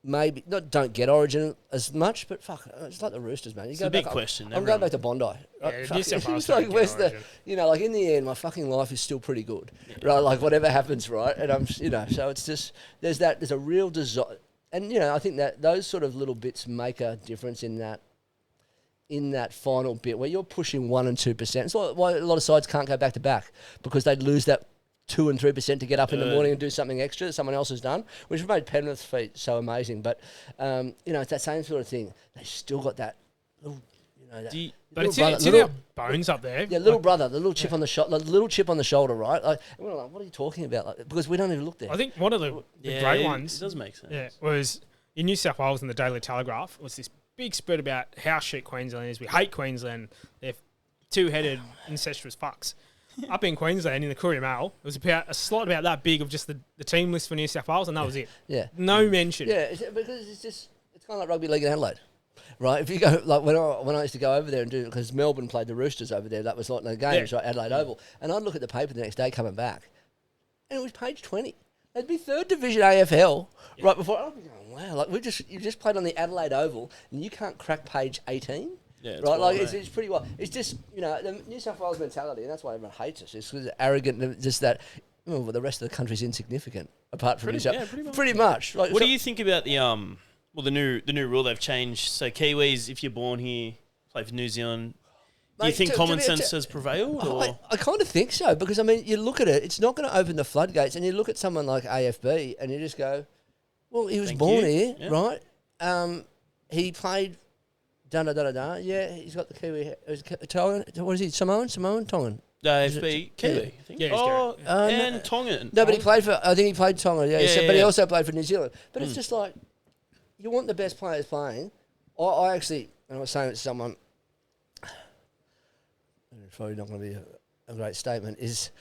maybe don't get Origin as much, but fuck, it's like the Roosters, man. It's a big question. I'm going back to Bondi. Yeah, New South Wales like where's the, like in the end, my fucking life is still pretty good, right? Like whatever happens, right? And I'm, so it's just there's a real desire. And, I think that those sort of little bits make a difference in that final bit where you're pushing 1% and 2%. It's why a lot of sides can't go back to back, because they'd lose that 2 and 3% to get up in the morning and do something extra that someone else has done, which made Penrith's feat so amazing. But, it's that same sort of thing. They still got that little, but it's in our bones up there. Yeah, little brother, the little chip on the shoulder, right? Like, we're like, what are you talking about? Like, because we don't even look there. I think one of the great ones, it does make sense. Yeah, was in New South Wales in the Daily Telegraph was this big spread about how shit Queensland is. We hate Queensland. They're two-headed incestuous fucks. Up in Queensland in the Courier Mail, it was about a slot about that big of just the team list for New South Wales, and that was it. Yeah, no mention. Yeah, because it's kind of like rugby league in Adelaide. Right, if you go, like when I used to go over there and do, because Melbourne played the Roosters over there, that was like no games, right, Adelaide Oval, and I'd look at the paper the next day coming back, and it was page 20. It'd be 3rd Division AFL right before. I'd be going, wow, like you just played on the Adelaide Oval, and you can't crack page 18. Yeah, right, like it's pretty well. It's just the New South Wales mentality, and that's why everyone hates us. It's because arrogant, and just that. Well, the rest of the country's insignificant apart from New South. Yeah, pretty much. Like, what do you think about the Well, the new rule they've changed. So Kiwis, if you're born here, play for New Zealand. Do you think common sense has prevailed? Or? I kind of think so, because I mean, you look at it; it's not going to open the floodgates. And you look at someone like AFB, and you just go, "Well, he was born here, right? He played, Yeah, he's got the Kiwi. Tongan. What is he? Samoan, Tongan. AFB, Kiwi. I think. Yeah, and Tongan. No, but he played for. I think he played Tonga. Yeah, but he also played for New Zealand. But it's just like, you want the best players playing. I actually, and I was saying it to someone, it's probably not going to be a great statement, is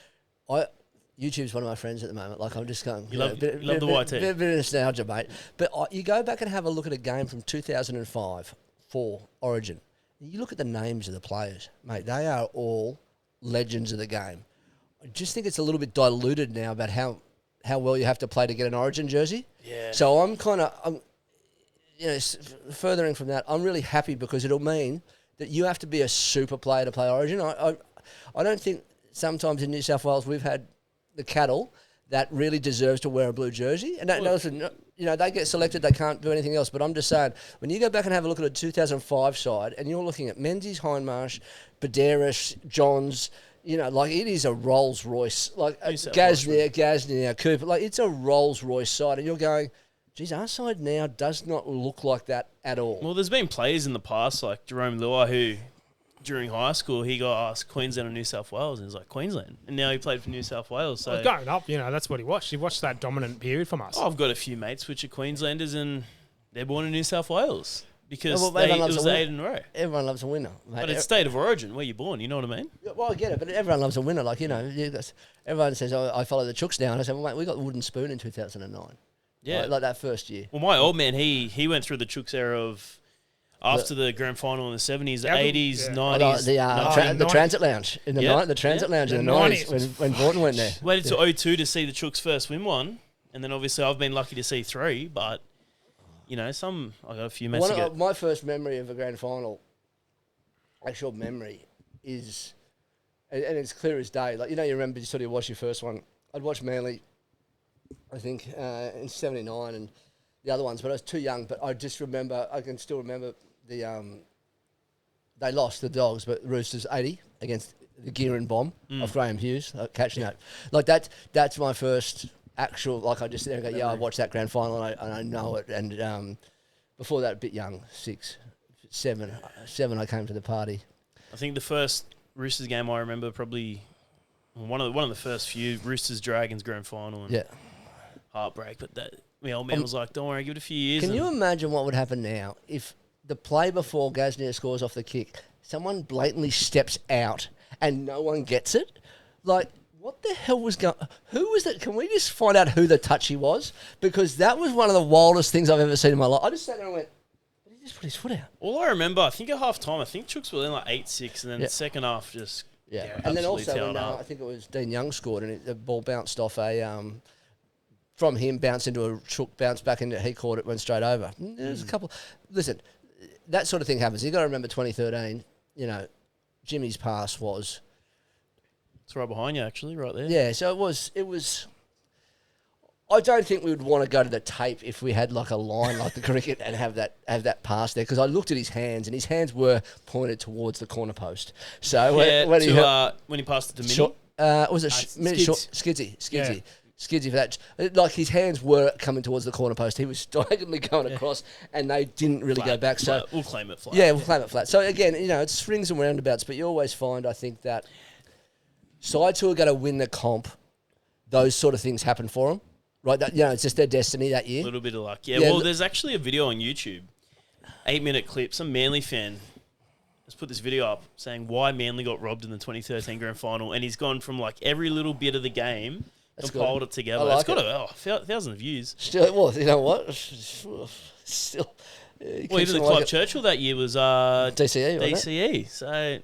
YouTube's one of my friends at the moment. Like, I'm just going, you love the YT. Bit of nostalgia, mate. But you go back and have a look at a game from 2005 for Origin. You look at the names of the players, mate. They are all legends of the game. I just think it's a little bit diluted now about how well you have to play to get an Origin jersey. Yeah. So I'm furthering from that, I'm really happy, because it'll mean that you have to be a super player to play Origin. I don't think sometimes in New South Wales we've had the cattle that really deserves to wear a blue jersey. And they get selected, they can't do anything else. But I'm just saying, when you go back and have a look at a 2005 side, and you're looking at Menzies, Hindmarsh, Badderas, Johns, like it is a Rolls Royce, like Gasnier, Cooper, like it's a Rolls Royce side, and you're going, geez, our side now does not look like that at all. Well, there's been players in the past like Jerome Luai who, during high school, he got asked Queensland or New South Wales, and he's like, Queensland. And now he played for New South Wales. So growing up, that's what he watched. He watched that dominant period from us. I've got a few mates which are Queenslanders, and they're born in New South Wales because it was 8 in a row. Everyone loves a winner, mate. But it's state of origin, where you're born, you know what I mean? Well, I get it, but everyone loves a winner. Like, everyone says, I follow the Chooks now. And I said, well, mate, we got the wooden spoon in 2009. Yeah. Like that first year. Well, my old man, he went through the Chooks era of after the grand final in the 70s, the 80s, 90s. The Transit Lounge in the night. The Transit Lounge in the 90s when Vorton went there. Waited till 2002 to see the Chooks first win one, and then obviously I've been lucky to see 3, but I got a few mates to get. My first memory of a grand final, actual memory, is, and it's clear as day. Like, you remember you sort of watched your first one. I'd watched Manly, I think, in 79 and the other ones, but I was too young. But I can still remember they lost, the Dogs, but Roosters 80 against the Gear and Bomb of Graham Hughes, catching that. Like that's my first actual, like I just sit there and go, yeah, I watched that grand final and I know it. And before that, a bit young, 6, 7, I came to the party. I think the first Roosters game I remember probably one of the first few Roosters Dragons grand final and heartbreak. But that my old man was like, "Don't worry, give it a few years." Can you imagine what would happen now if the play before Gasnier scores off the kick, someone blatantly steps out and no one gets it? Like, what the hell was going? Who was that? Can we just find out who the touchy was? Because that was one of the wildest things I've ever seen in my life. I just sat there and went, "Did he just put his foot out?" All I remember, I think at half time, I think Chooks were in like 8-6, and then the second half just and then also when I think it was Dean Young scored, and the ball bounced off from him, bounced into a Chook, bounced back into, he caught it, went straight over. There's a couple. Listen, that sort of thing happens. You got to remember 2013. You know, Jimmy's pass was. It's right behind you, actually, right there. Yeah, so it was. I don't think we would want to go to the tape if we had like a line like the cricket and have that pass there, because I looked at his hands and his hands were pointed towards the corner post. So when he passed it to Minnie. Was it Skidzy? Skidzy for that. Like his hands were coming towards the corner post. He was diagonally going across, and they didn't really go back. So we'll claim it flat. Yeah, we'll claim it flat. So again, you know, it's swings and roundabouts, but you always find, I think, that sides who are going to win the comp, those sort of things happen for them. Right, you know, it's just their destiny that year. A little bit of luck. Yeah, well, there's actually a video on YouTube, 8-minute clip. Some Manly fan has put this video up saying why Manly got robbed in the 2013 grand final, and he's gone from like every little bit of the game, compiled it together. It's got 1,000 views. Still, well, you know what? Still. Well, even the Clive Churchill that year was DCE, DCE. So,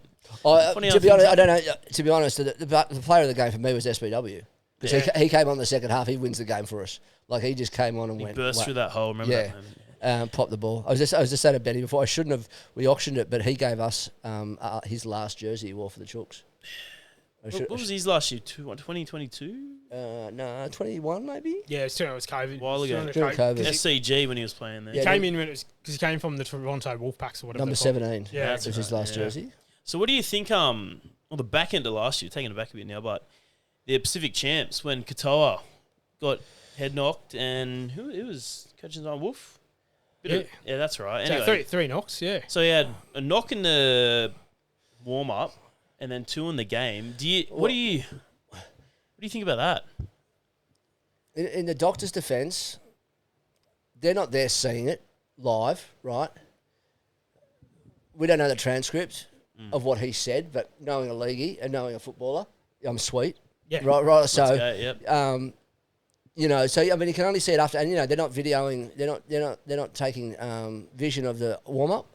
to be honest, I don't know. To be honest, the player of the game for me was SBW. Because he came on the second half, he wins the game for us. Like, he just came on and went. He burst through that hole, remember that moment? Popped the ball. I was just saying to Benny before, I shouldn't have, we auctioned it, but he gave us his last jersey he wore for the Chooks. What was his last year? 2022? No, 21 maybe? Yeah, it was COVID. A while ago. During COVID. SCG when he was playing there. He came in because he came from the Toronto Wolfpacks or whatever. Number 17. Yeah, that's his last jersey. So what do you think, the back end of last year, taking it back a bit now, but the Pacific champs when Katoa got head knocked and who it was catching on Wolf? Yeah, that's right. Anyway, so three knocks, yeah. So he had a knock in the warm up and then 2 in the game. What do you think about that? In the doctor's defence, they're not there seeing it live, right? We don't know the transcript of what he said, but knowing a leaguey and knowing a footballer, I'm sweet. Yeah. Right. So, Yep. You know, so I mean, you can only see it after, and you know, they're not videoing, they're not taking vision of the warm up.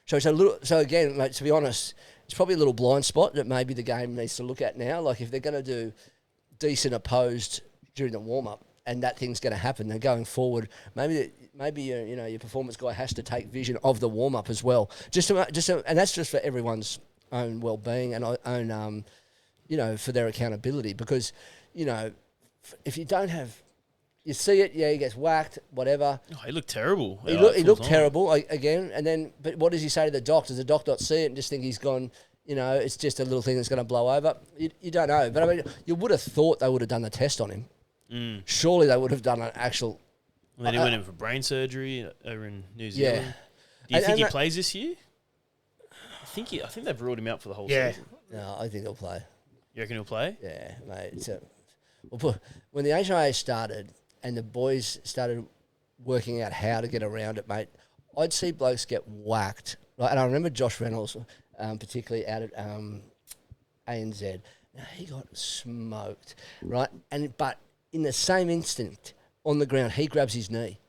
So it's a little. So again, mate, to be honest, it's probably a little blind spot that maybe the game needs to look at now. Like if they're going to do decent opposed during the warm up, and that thing's going to happen, then going forward, maybe your performance guy has to take vision of the warm up as well, and that's just for everyone's own well being and own. For their accountability, because, if you don't have, you see it, he gets whacked, whatever. Oh, he looked terrible. He looked terrible again, and then, but what does he say to the doc? Does the doc not see it and just think he's gone, it's just a little thing that's going to blow over? You don't know, but I mean, you would have thought they would have done the test on him. Surely they would have done an actual. And then he went in for brain surgery over in New Zealand. Yeah. Do you think he plays this year? I think they've ruled him out for the whole season. No, I think he'll play. You reckon he'll play? Yeah, mate. When the HIA started and the boys started working out how to get around it, mate, I'd see blokes get whacked. Right? And I remember Josh Reynolds, particularly out at ANZ. Now, he got smoked, right? But in the same instant, on the ground, he grabs his knee.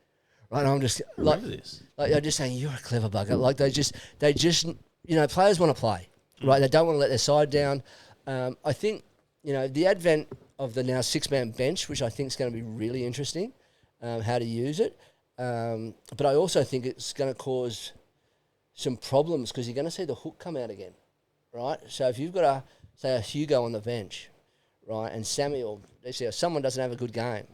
Right? And I'm just like I'm just saying, you're a clever bugger. Like they just players want to play, right? They don't want to let their side down. I think, the advent of the now 6-man bench, which I think is going to be really interesting, how to use it. But I also think it's going to cause some problems because you're going to see the hook come out again, right? So if you've got a Hugo on the bench, right, and Samuel, someone doesn't have a good game,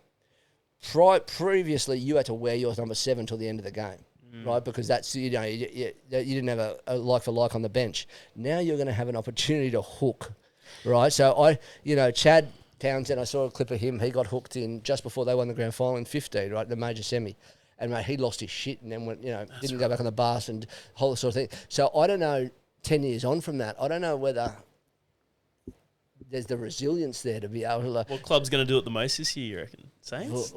previously you had to wear your number 7 till the end of the game. Right, because that's you didn't have a like for like on the bench. Now you're going to have an opportunity to hook, right? So Chad Townsend, I saw a clip of him. He got hooked in just before they won the grand final in 15, right, the major semi. And, mate, he lost his shit and then went, didn't go back on the bus and whole sort of thing. So I don't know, 10 years on from that, I don't know whether there's the resilience there to be able to... What club's going to do it the most this year, you reckon? Saints?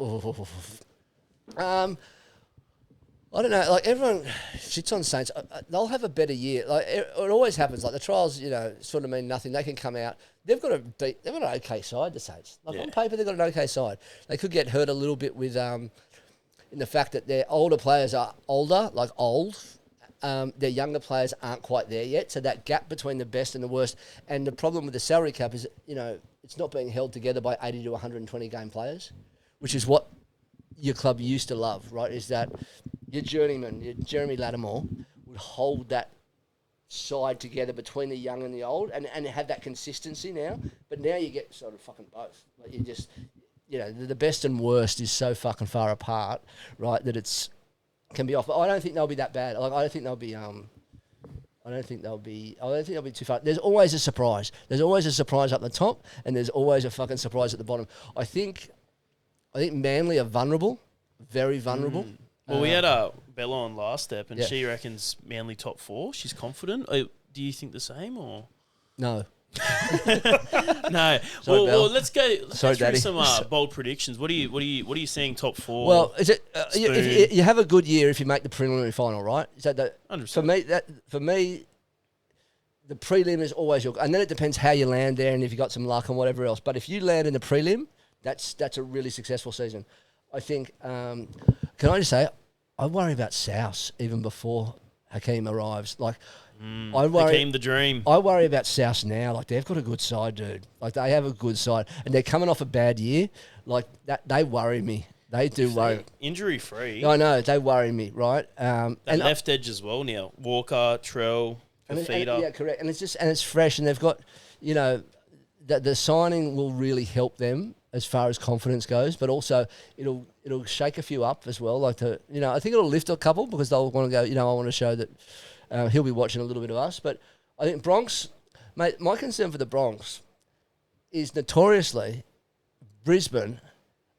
I don't know. Like, everyone shits on Saints. They'll have a better year. Like, it always happens. Like, the trials, sort of mean nothing. They can come out. They've got an okay side, the Saints. Like, on paper, they've got an okay side. They could get hurt a little bit with in the fact that their older players are older, like old. Their younger players aren't quite there yet. So that gap between the best and the worst. And the problem with the salary cap is, it's not being held together by 80 to 120 game players, which is what your club used to love, right? Is that your journeyman, your Jeremy Lattimore, would hold that side together between the young and the old and have that consistency now. But now you get sort of fucking both. Like, you just, the best and worst is so fucking far apart, right, that it's can be off. But I don't think they'll be that bad. Like, I don't think they'll be too far. There's always a surprise. There's always a surprise up the top, and there's always a fucking surprise at the bottom. I think Manly are vulnerable, very vulnerable. Well, we had Bella on last step, and she reckons Manly top 4. She's confident. Do you think the same, or no? No. Sorry, well, let's go. Let's go through Daddy. some bold predictions. What are you seeing top 4? Well, is it if you have a good year if you make the preliminary final, right? Is that 100%. For me, the prelim is always your, and then it depends how you land there and if you got some luck and whatever else. But if you land in the prelim, that's a really successful season. I think. Can I just say, I worry about South even before Hakeem arrives. Like, I worry. Hakeem the dream. I worry about South now. Like, they've got a good side, dude. Like, they have a good side, and they're coming off a bad year. Like that, they worry me. They do worry. Injury free. I know they worry me, right? And left edge as well now. Walker, Trell, Fafita. Yeah, correct. And it's fresh, and they've got, that the signing will really help them as far as confidence goes, but also it'll shake a few up as well. Like I think it'll lift a couple because they'll want to go. I want to show that he'll be watching a little bit of us. But I think Bronx, mate. My concern for the Bronx is notoriously Brisbane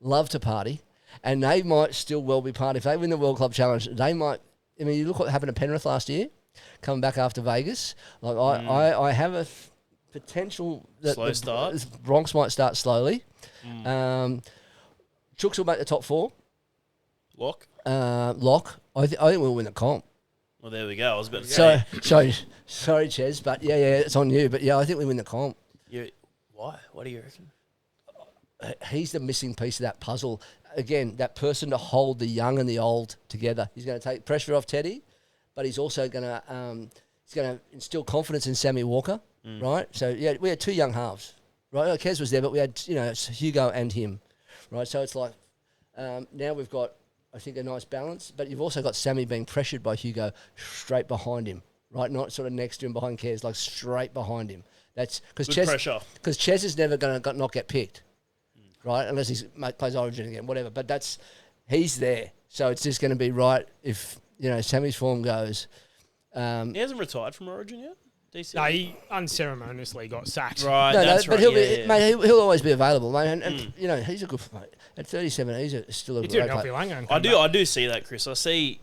love to party, and they might still well be party. If they win the World Club Challenge, they might. I mean, you look what happened to Penrith last year, coming back after Vegas. Like I have a potential that slow start. Bronx might start slowly. Chooks will make the top 4. Lock. I think we'll win the comp. Well, there we go. I was about to say. Sorry, Ches, but yeah, it's on you. But yeah, I think we win the comp. Why? What do you reckon? He's the missing piece of that puzzle. Again, that person to hold the young and the old together. He's going to take pressure off Teddy, but he's also going to instill confidence in Sammy Walker, right? So yeah, we had 2 young halves. Right, Kez was there, but we had Hugo and him, right? So it's like now we've got, I think, a nice balance. But you've also got Sammy being pressured by Hugo straight behind him, right? Not sort of next to him behind Kez, like straight behind him. That's because Ches is never going to not get picked, right? Unless he plays Origin again, whatever. But he's there, so it's just going to be right if Sammy's form goes. He hasn't retired from Origin yet. DC. No, he unceremoniously got sacked. Right, but he'll always be available, mate. And he's a good mate. At 37, he's still a great player. I do see that, Chris. I see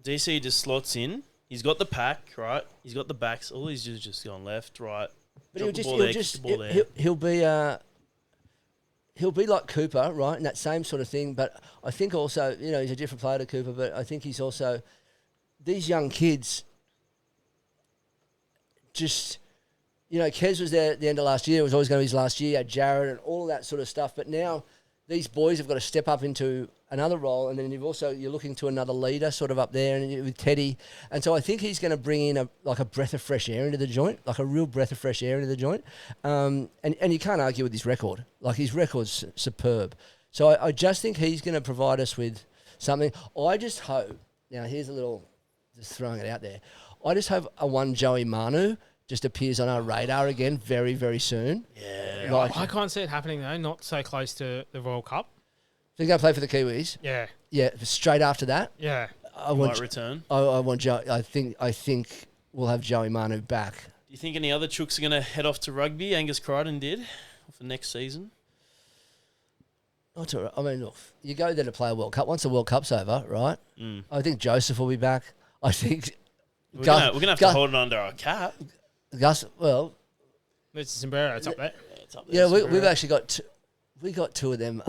DC just slots in. He's got the pack, right? He's got the backs. All he's just going left, right. But he'll be like Cooper, right? And that same sort of thing. But I think also, he's a different player to Cooper. But I think he's also these young kids. Just, Kez was there at the end of last year. It was always going to be his last year. Jared and all of that sort of stuff. But now these boys have got to step up into another role. And then you're looking to another leader sort of up there and with Teddy. And so I think he's going to bring in a breath of fresh air into the joint, like a real breath of fresh air into the joint. And you can't argue with his record. Like, his record's superb. So I just think he's going to provide us with something. I just hope, now here's a little, just throwing it out there. I just hope a one Joey Manu just appears on our radar again very, very soon. Yeah. I can't see it happening, though. Not so close to the World Cup. So he's going to play for the Kiwis? Yeah. Yeah, straight after that? Yeah. I might return. I want Joey. I think we'll have Joey Manu back. Do you think any other Chooks are going to head off to rugby? Angus Crichton did for next season. I mean, look, you go there to play a World Cup. Once the World Cup's over, right? I think Joseph will be back. I think we're gonna have to hold it under our cap. Gus, well, It's Sombrero. It's up there. It's up there. yeah, we've actually got. We got two of them,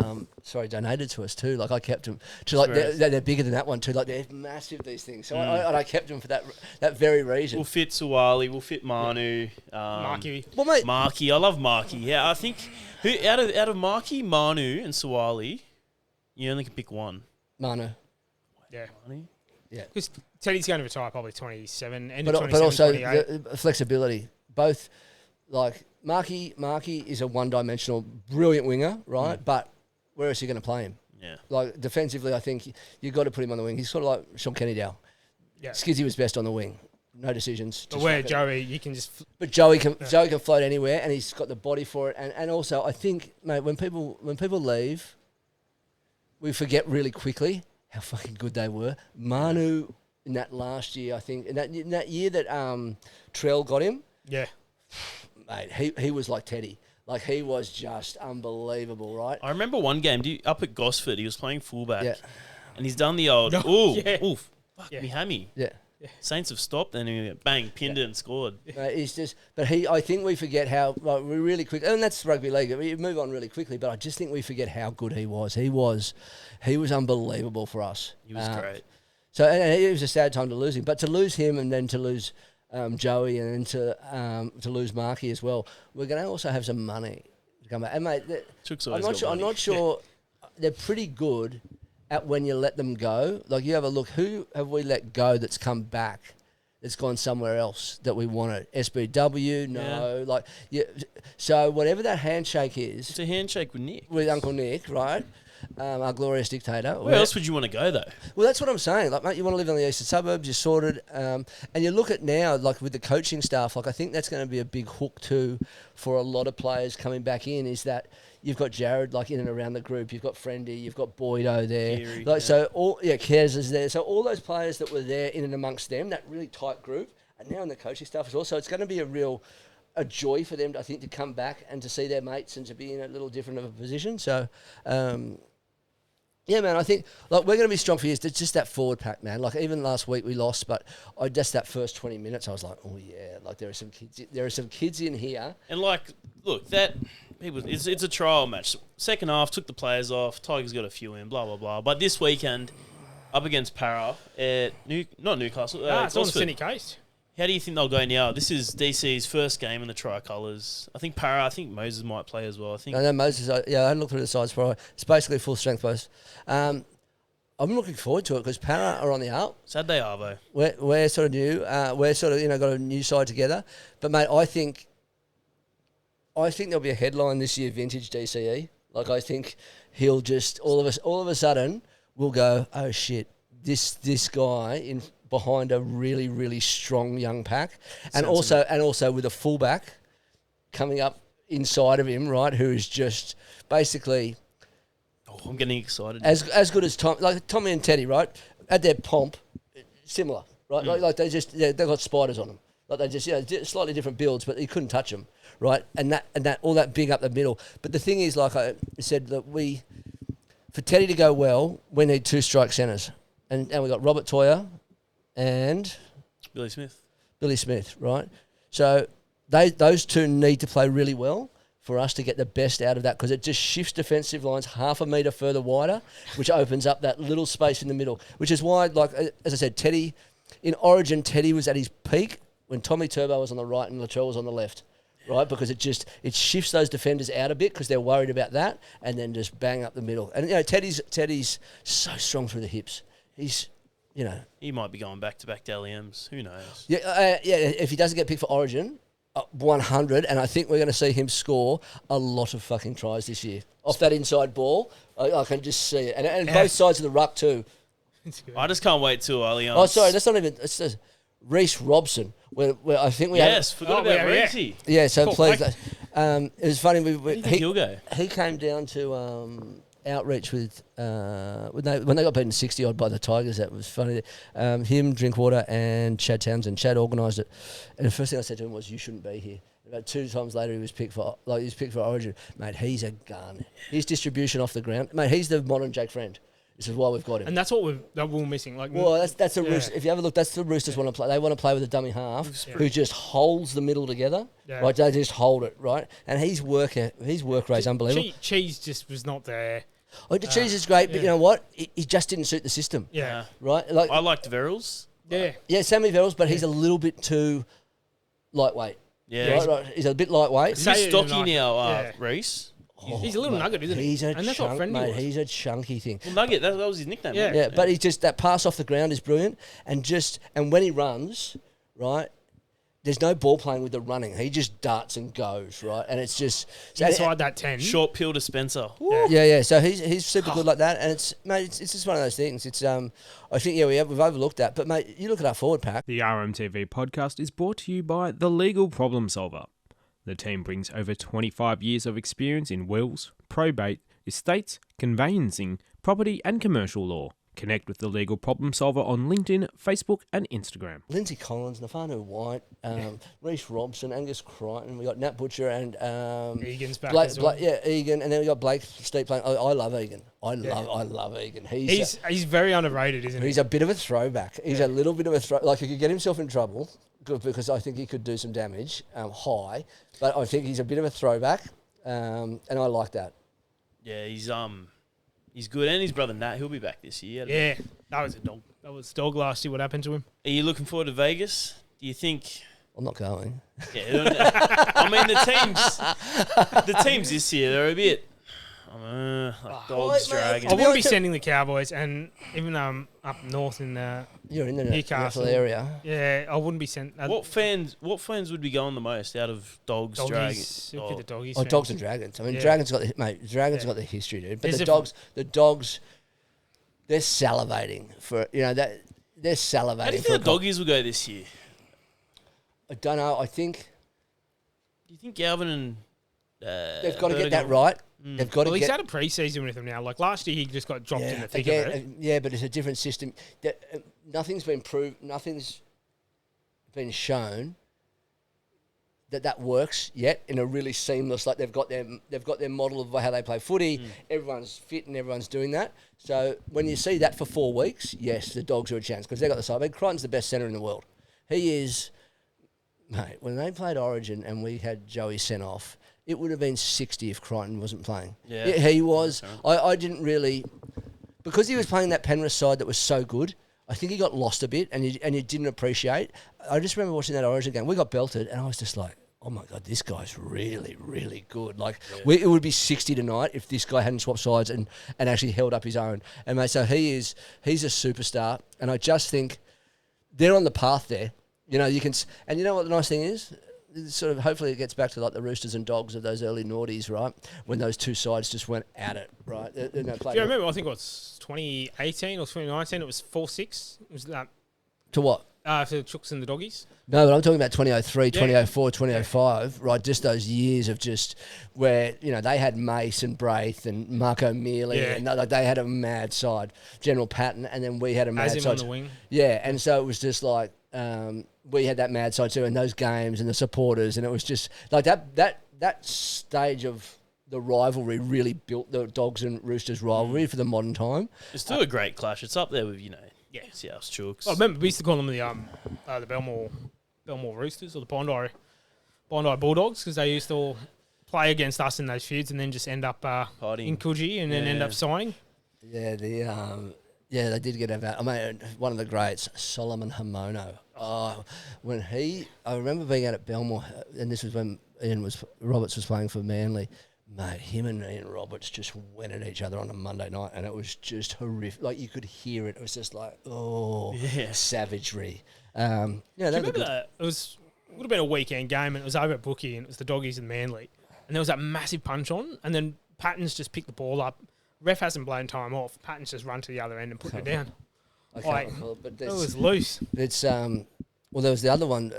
donated to us too. Like I kept them. To like they're bigger than that one too. Like they're massive, these things. So I kept them for that very reason. We'll fit Suwali. We'll fit Manu. Marky. Well, mate, Marky. I love Marky. Yeah, I think out of Marky, Manu, and Suwali, you only can pick one. Manu. Yeah. Manu? Yeah. Because Teddy's going to retire probably 27, end But of 27, also 28. the flexibility. Both, like Marky is a one-dimensional, brilliant winger, right? But where is he going to play him? Yeah. Like defensively, I think you've got to put him on the wing. He's sort of like Sean Kennedy-Dow. Yeah. Skizzy was best on the wing. No decisions. But just where fucking- Joey, you can just... But Joey can float anywhere, and he's got the body for it. And also, I think, mate, when people leave, we forget really quickly how fucking good they were. Manu in that last year, I think, in that year that Trell got him, Yeah. mate, he was like Teddy. Like he was just unbelievable, right? I remember one game up at Gosford. He was playing fullback, Yeah. and he's done the old fuck Yeah. me hammy. Yeah. Saints have stopped, then he went bang, pinned it and scored. He's just, but I think we forget how we really quick, and that's rugby league. We move on really quickly, but I just think we forget how good he was. He was unbelievable for us. He was great. So and it was a sad time to lose him, but to lose him and then to lose Joey and then to lose Marky as well, we're going to also have some money to come back. And mate, Chooks I'm always not got sure. I'm money. not sure. They're pretty good at when you let them go. Like you have a look. Who have we let go that's come back? That's gone somewhere else that we wanted. SBW, no. Yeah. Like yeah. So whatever that handshake is It's a handshake with Nick. with Uncle Nick, right? Our glorious dictator. Where else would you want to go though? Well, that's what I'm saying. Like, mate, you want to live in the eastern suburbs, you're sorted. And you look at now, like with the coaching staff, like I think that's going to be a big hook too for a lot of players coming back in. Is that you've got Jared like in and around the group, you've got Friendy, you've got Boydo there, Keary, like yeah. so. Kez is there. So all those players that were there in and amongst them, that really tight group, and now in the coaching staff as well. So it's going to be a joy for them, I think, to come back and to see their mates and to be in a little different of a position. So. Yeah, man, I think like we're going to be strong for years. It's just that forward pack, man. Like even last week we lost, but just that first 20 minutes, I was like, oh yeah, like there are some kids in here. And like, look, it's a trial match. Second half, took the players off. Tigers got a few in, blah blah blah. But this weekend, up against Para at not Newcastle. it's on the Gosford. Sydney coast. How do you think they'll go now? This is DC's first game in the tricolours. I think Moses might play as well. I think. I know Moses. I hadn't looked through the sides for. It's basically full strength post. I'm looking forward to it because Para are on the up. Sad they are though. We're sort of new. We're sort of got a new side together. But mate, I think there'll be a headline this year, vintage DCE. Like I think he'll just all of a sudden we'll go, oh shit, this guy in behind a really really strong young pack, and also with a fullback coming up inside of him, right? Who is just basically. Oh, I'm getting excited. As good as Tommy and Teddy, right? At their pomp, similar, right? Like they've got spiders on them. Like they just slightly different builds, but you couldn't touch them, right? And that all that big up the middle. But the thing is, like I said, that for Teddy to go well, we need two strike centres, and we got Robert Toyer and Billy Smith, right? So those two need to play really well for us to get the best out of that, because it just shifts defensive lines half a metre further wider, which opens up that little space in the middle, which is why, like as I said, Teddy, in Origin, Teddy was at his peak when Tommy Turbo was on the right and Latrell was on the left, right? Because it shifts those defenders out a bit because they're worried about that, and then just bang up the middle. And, Teddy's so strong through the hips. He's, he might be going back to back Dally M's. Who knows? Yeah, if he doesn't get picked for Origin, 100, and I think we're going to see him score a lot of fucking tries this year off that inside ball. I can just see it, and both sides of the ruck too. I just can't wait till Allianz. Oh, sorry, that's not even. It's just Reece Robson. Where I think we forgot about Reece. Yeah, so Cool, please. mate. It was funny. He'll go. He came down to outreach with when they got beaten 60 odd by the Tigers. That was funny. Him, Drinkwater, and Chad Townsend. Chad organised it, and the first thing I said to him was, "You shouldn't be here." About 2 times later, he was picked for Origin. Mate, he's a gun. His distribution off the ground, mate. He's the modern Jake Friend. This is why we've got him. And that's what we're missing. Like, well, that's the Roosters. If you have a look, that's the Roosters want to play. They want to play with a dummy half who just holds the middle together. Yeah. Right, they just hold it right, and his work rate is unbelievable. Cheese just was not there. Oh, the cheese is great, but you know what? He just didn't suit the system. Yeah, right. Like I liked Verrills. Yeah, Sammy Verrills, but he's a little bit too lightweight. Yeah, right. He's a bit lightweight. He's stocky now, Reece. He's a little nugget, isn't he? He's a chunky thing. Well, Nugget, that was his nickname. Yeah, but he just that pass off the ground is brilliant, and when he runs, right, there's no ball playing with the running. He just darts and goes, right, and it's just inside that 10. Short peel to Spencer. Yeah. So he's super good like that, and it's just one of those things. It's I think we've overlooked that, but mate, you look at our forward pack. The RMTV podcast is brought to you by The Legal Problem Solver. The team brings over 25 years of experience in wills, probate, estates, conveyancing, property and commercial law. Connect with The Legal Problem Solver on LinkedIn, Facebook and Instagram. Lindsay Collins, Nafano White, Reece Robson, Angus Crichton. We got Nat Butcher and Egan's back Blake, as well. Egan, and then we got Blake Steep playing. I love Egan. I love Egan. He's very underrated, isn't he? He's a bit of a throwback. He's a little bit of a throw. Like he could get himself in trouble because I think he could do some damage high. But I think he's a bit of a throwback, and I like that. Yeah, he's good, and his brother Nat, he'll be back this year. Yeah, that was a dog. That was dog last year. What happened to him? Are you looking forward to Vegas? Do you think? I'm not going. Yeah, I mean the teams this year they're a bit like dogs, dragons. I wouldn't be sending the Cowboys, and even up north in you're in the Newcastle area. Yeah, I wouldn't be sent. What fans would be going the most out of dogs, dragons? The doggies. Dogs and dragons. I mean, dragons got got the history, dude. But the dogs, they're salivating for that. They're salivating. How do you think the doggies will go this year? I don't know. I think. Do you think Galvin and they've got to get that right? They've got to he's had a pre-season with them now. Like last year, he just got dropped in the thick of it. Yeah, but it's a different system. Nothing's been proved. Nothing's been shown that works yet in a really seamless. Like they've got their model of how they play footy. Everyone's fit and everyone's doing that. So when you see that for 4 weeks, yes, the dogs are a chance because they got the side. Crichton's the best centre in the world. He is, mate. When they played Origin and we had Joey sent off. It would have been 60 if Crichton wasn't playing. Yeah, he was. I didn't really... Because he was playing that Penrith side that was so good, I think he got lost a bit and you didn't appreciate. I just remember watching that Origin game. We got belted and I was just like, oh my God, this guy's really, really good. Like, it would be 60 tonight if this guy hadn't swapped sides and actually held up his own. And, mate, so he's a superstar. And I just think they're on the path there. You can... And you know what the nice thing is? Sort of hopefully it gets back to like the Roosters and Dogs of those early noughties, right? When those two sides just went at it, right? Do you remember? I think it was 2018 or 2019. It was 4-6. It was that to what? For the Chooks and the Doggies. No, but I'm talking about 2003, 2004, 2005, right? Just those years of just where they had Mace and Braith and Marco Mealy, and they had a mad side. General Patton, and then we had a mad side on the wing. Yeah, and so it was just like. We had that mad side too, and those games and the supporters, and it was just like that stage of the rivalry really built the Dogs and Roosters rivalry for the modern time. It's still a great clash. It's up there with South Chooks. I remember we used to call them the Belmore Roosters or the Bondi Bulldogs because they used to all play against us in those feuds and then just end up in Coogee and then end up signing. Yeah, they did get about. I mean, one of the greats, Solomon Hamono. Oh, I remember being out at Belmore, and this was when Roberts was playing for Manly. Mate, him and Ian Roberts just went at each other on a Monday night, and it was just horrific. Like you could hear it. It was just like, savagery. Do you remember that? It would have been a weekend game, and it was over at Bookie, and it was the Doggies and Manly, and there was that massive punch on, and then Patton's just picked the ball up. Ref hasn't blown time off. Patton's just run to the other end and put it down. I can't recall, but it was loose. It's there was the other one.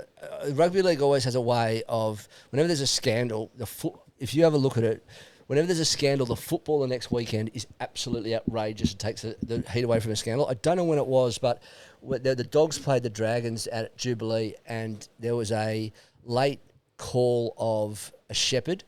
Rugby league always has a way of whenever there's a scandal, if you have a look at it, whenever there's a scandal, the football the next weekend is absolutely outrageous. It takes the heat away from a scandal. I don't know when it was, but the Dogs played the Dragons at Jubilee, and there was a late call of a shepherd,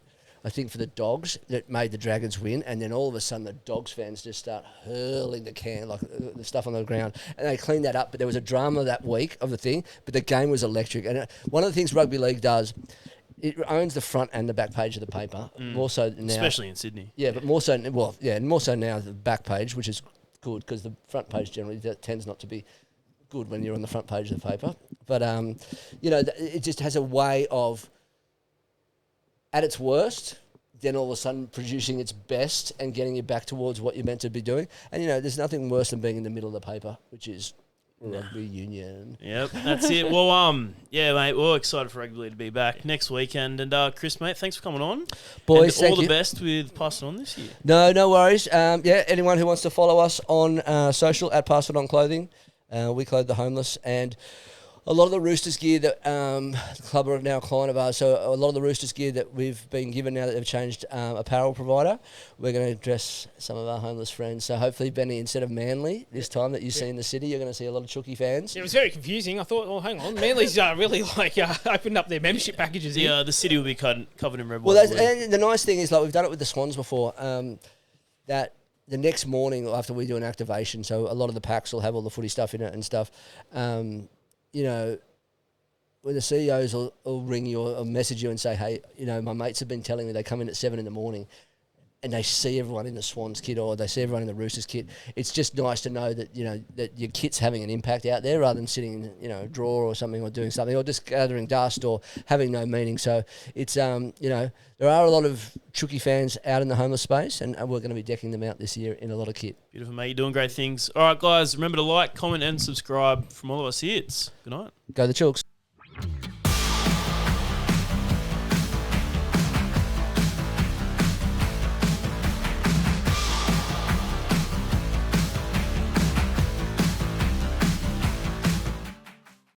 I think, for the Dogs that made the Dragons win, and then all of a sudden the Dogs fans just start hurling the stuff on the ground, and they cleaned that up. But there was a drama that week of the thing, but the game was electric. And one of the things rugby league does, it owns the front and the back page of the paper, more so now, especially in Sydney. Yeah, but more so, and more so now the back page, which is good because the front page generally tends not to be good when you're on the front page of the paper. But it just has a way of, at its worst, then all of a sudden producing its best and getting you back towards what you're meant to be doing. And, there's nothing worse than being in the middle of the paper, which is rugby union. Yep, that's it. Well, yeah, mate, we're all excited for rugby league to be back next weekend. And Chris, mate, thanks for coming on. Boys, and all the best with passing on this year. No worries. Anyone who wants to follow us on social at Pass It On Clothing, we clothe the homeless, and a lot of the Roosters gear that the club are now a client of ours, so a lot of the Roosters gear that we've been given now that they've changed apparel provider, we're going to dress some of our homeless friends. So hopefully, Benny, instead of Manly this time that you see in the city, you're going to see a lot of Chookie fans. Yeah, it was very confusing. I thought, well, hang on, Manly's really opened up their membership packages here. The city will be covered in red, well, white, blue. And the nice thing is, we've done it with the Swans before, that the next morning after we do an activation, so a lot of the packs will have all the footy stuff in it and stuff, when the CEOs will ring you or message you and say, hey, my mates have been telling me they come in at 7 a.m. and they see everyone in the Swans kit or they see everyone in the Roosters kit. It's just nice to know that, that your kit's having an impact out there rather than sitting in, a drawer or something or doing something or just gathering dust or having no meaning. So it's, there are a lot of Chookie fans out in the homeless space and we're going to be decking them out this year in a lot of kit. Beautiful, mate. You're doing great things. All right, guys, remember to like, comment and subscribe from all of us here. Good night. Go the Chooks.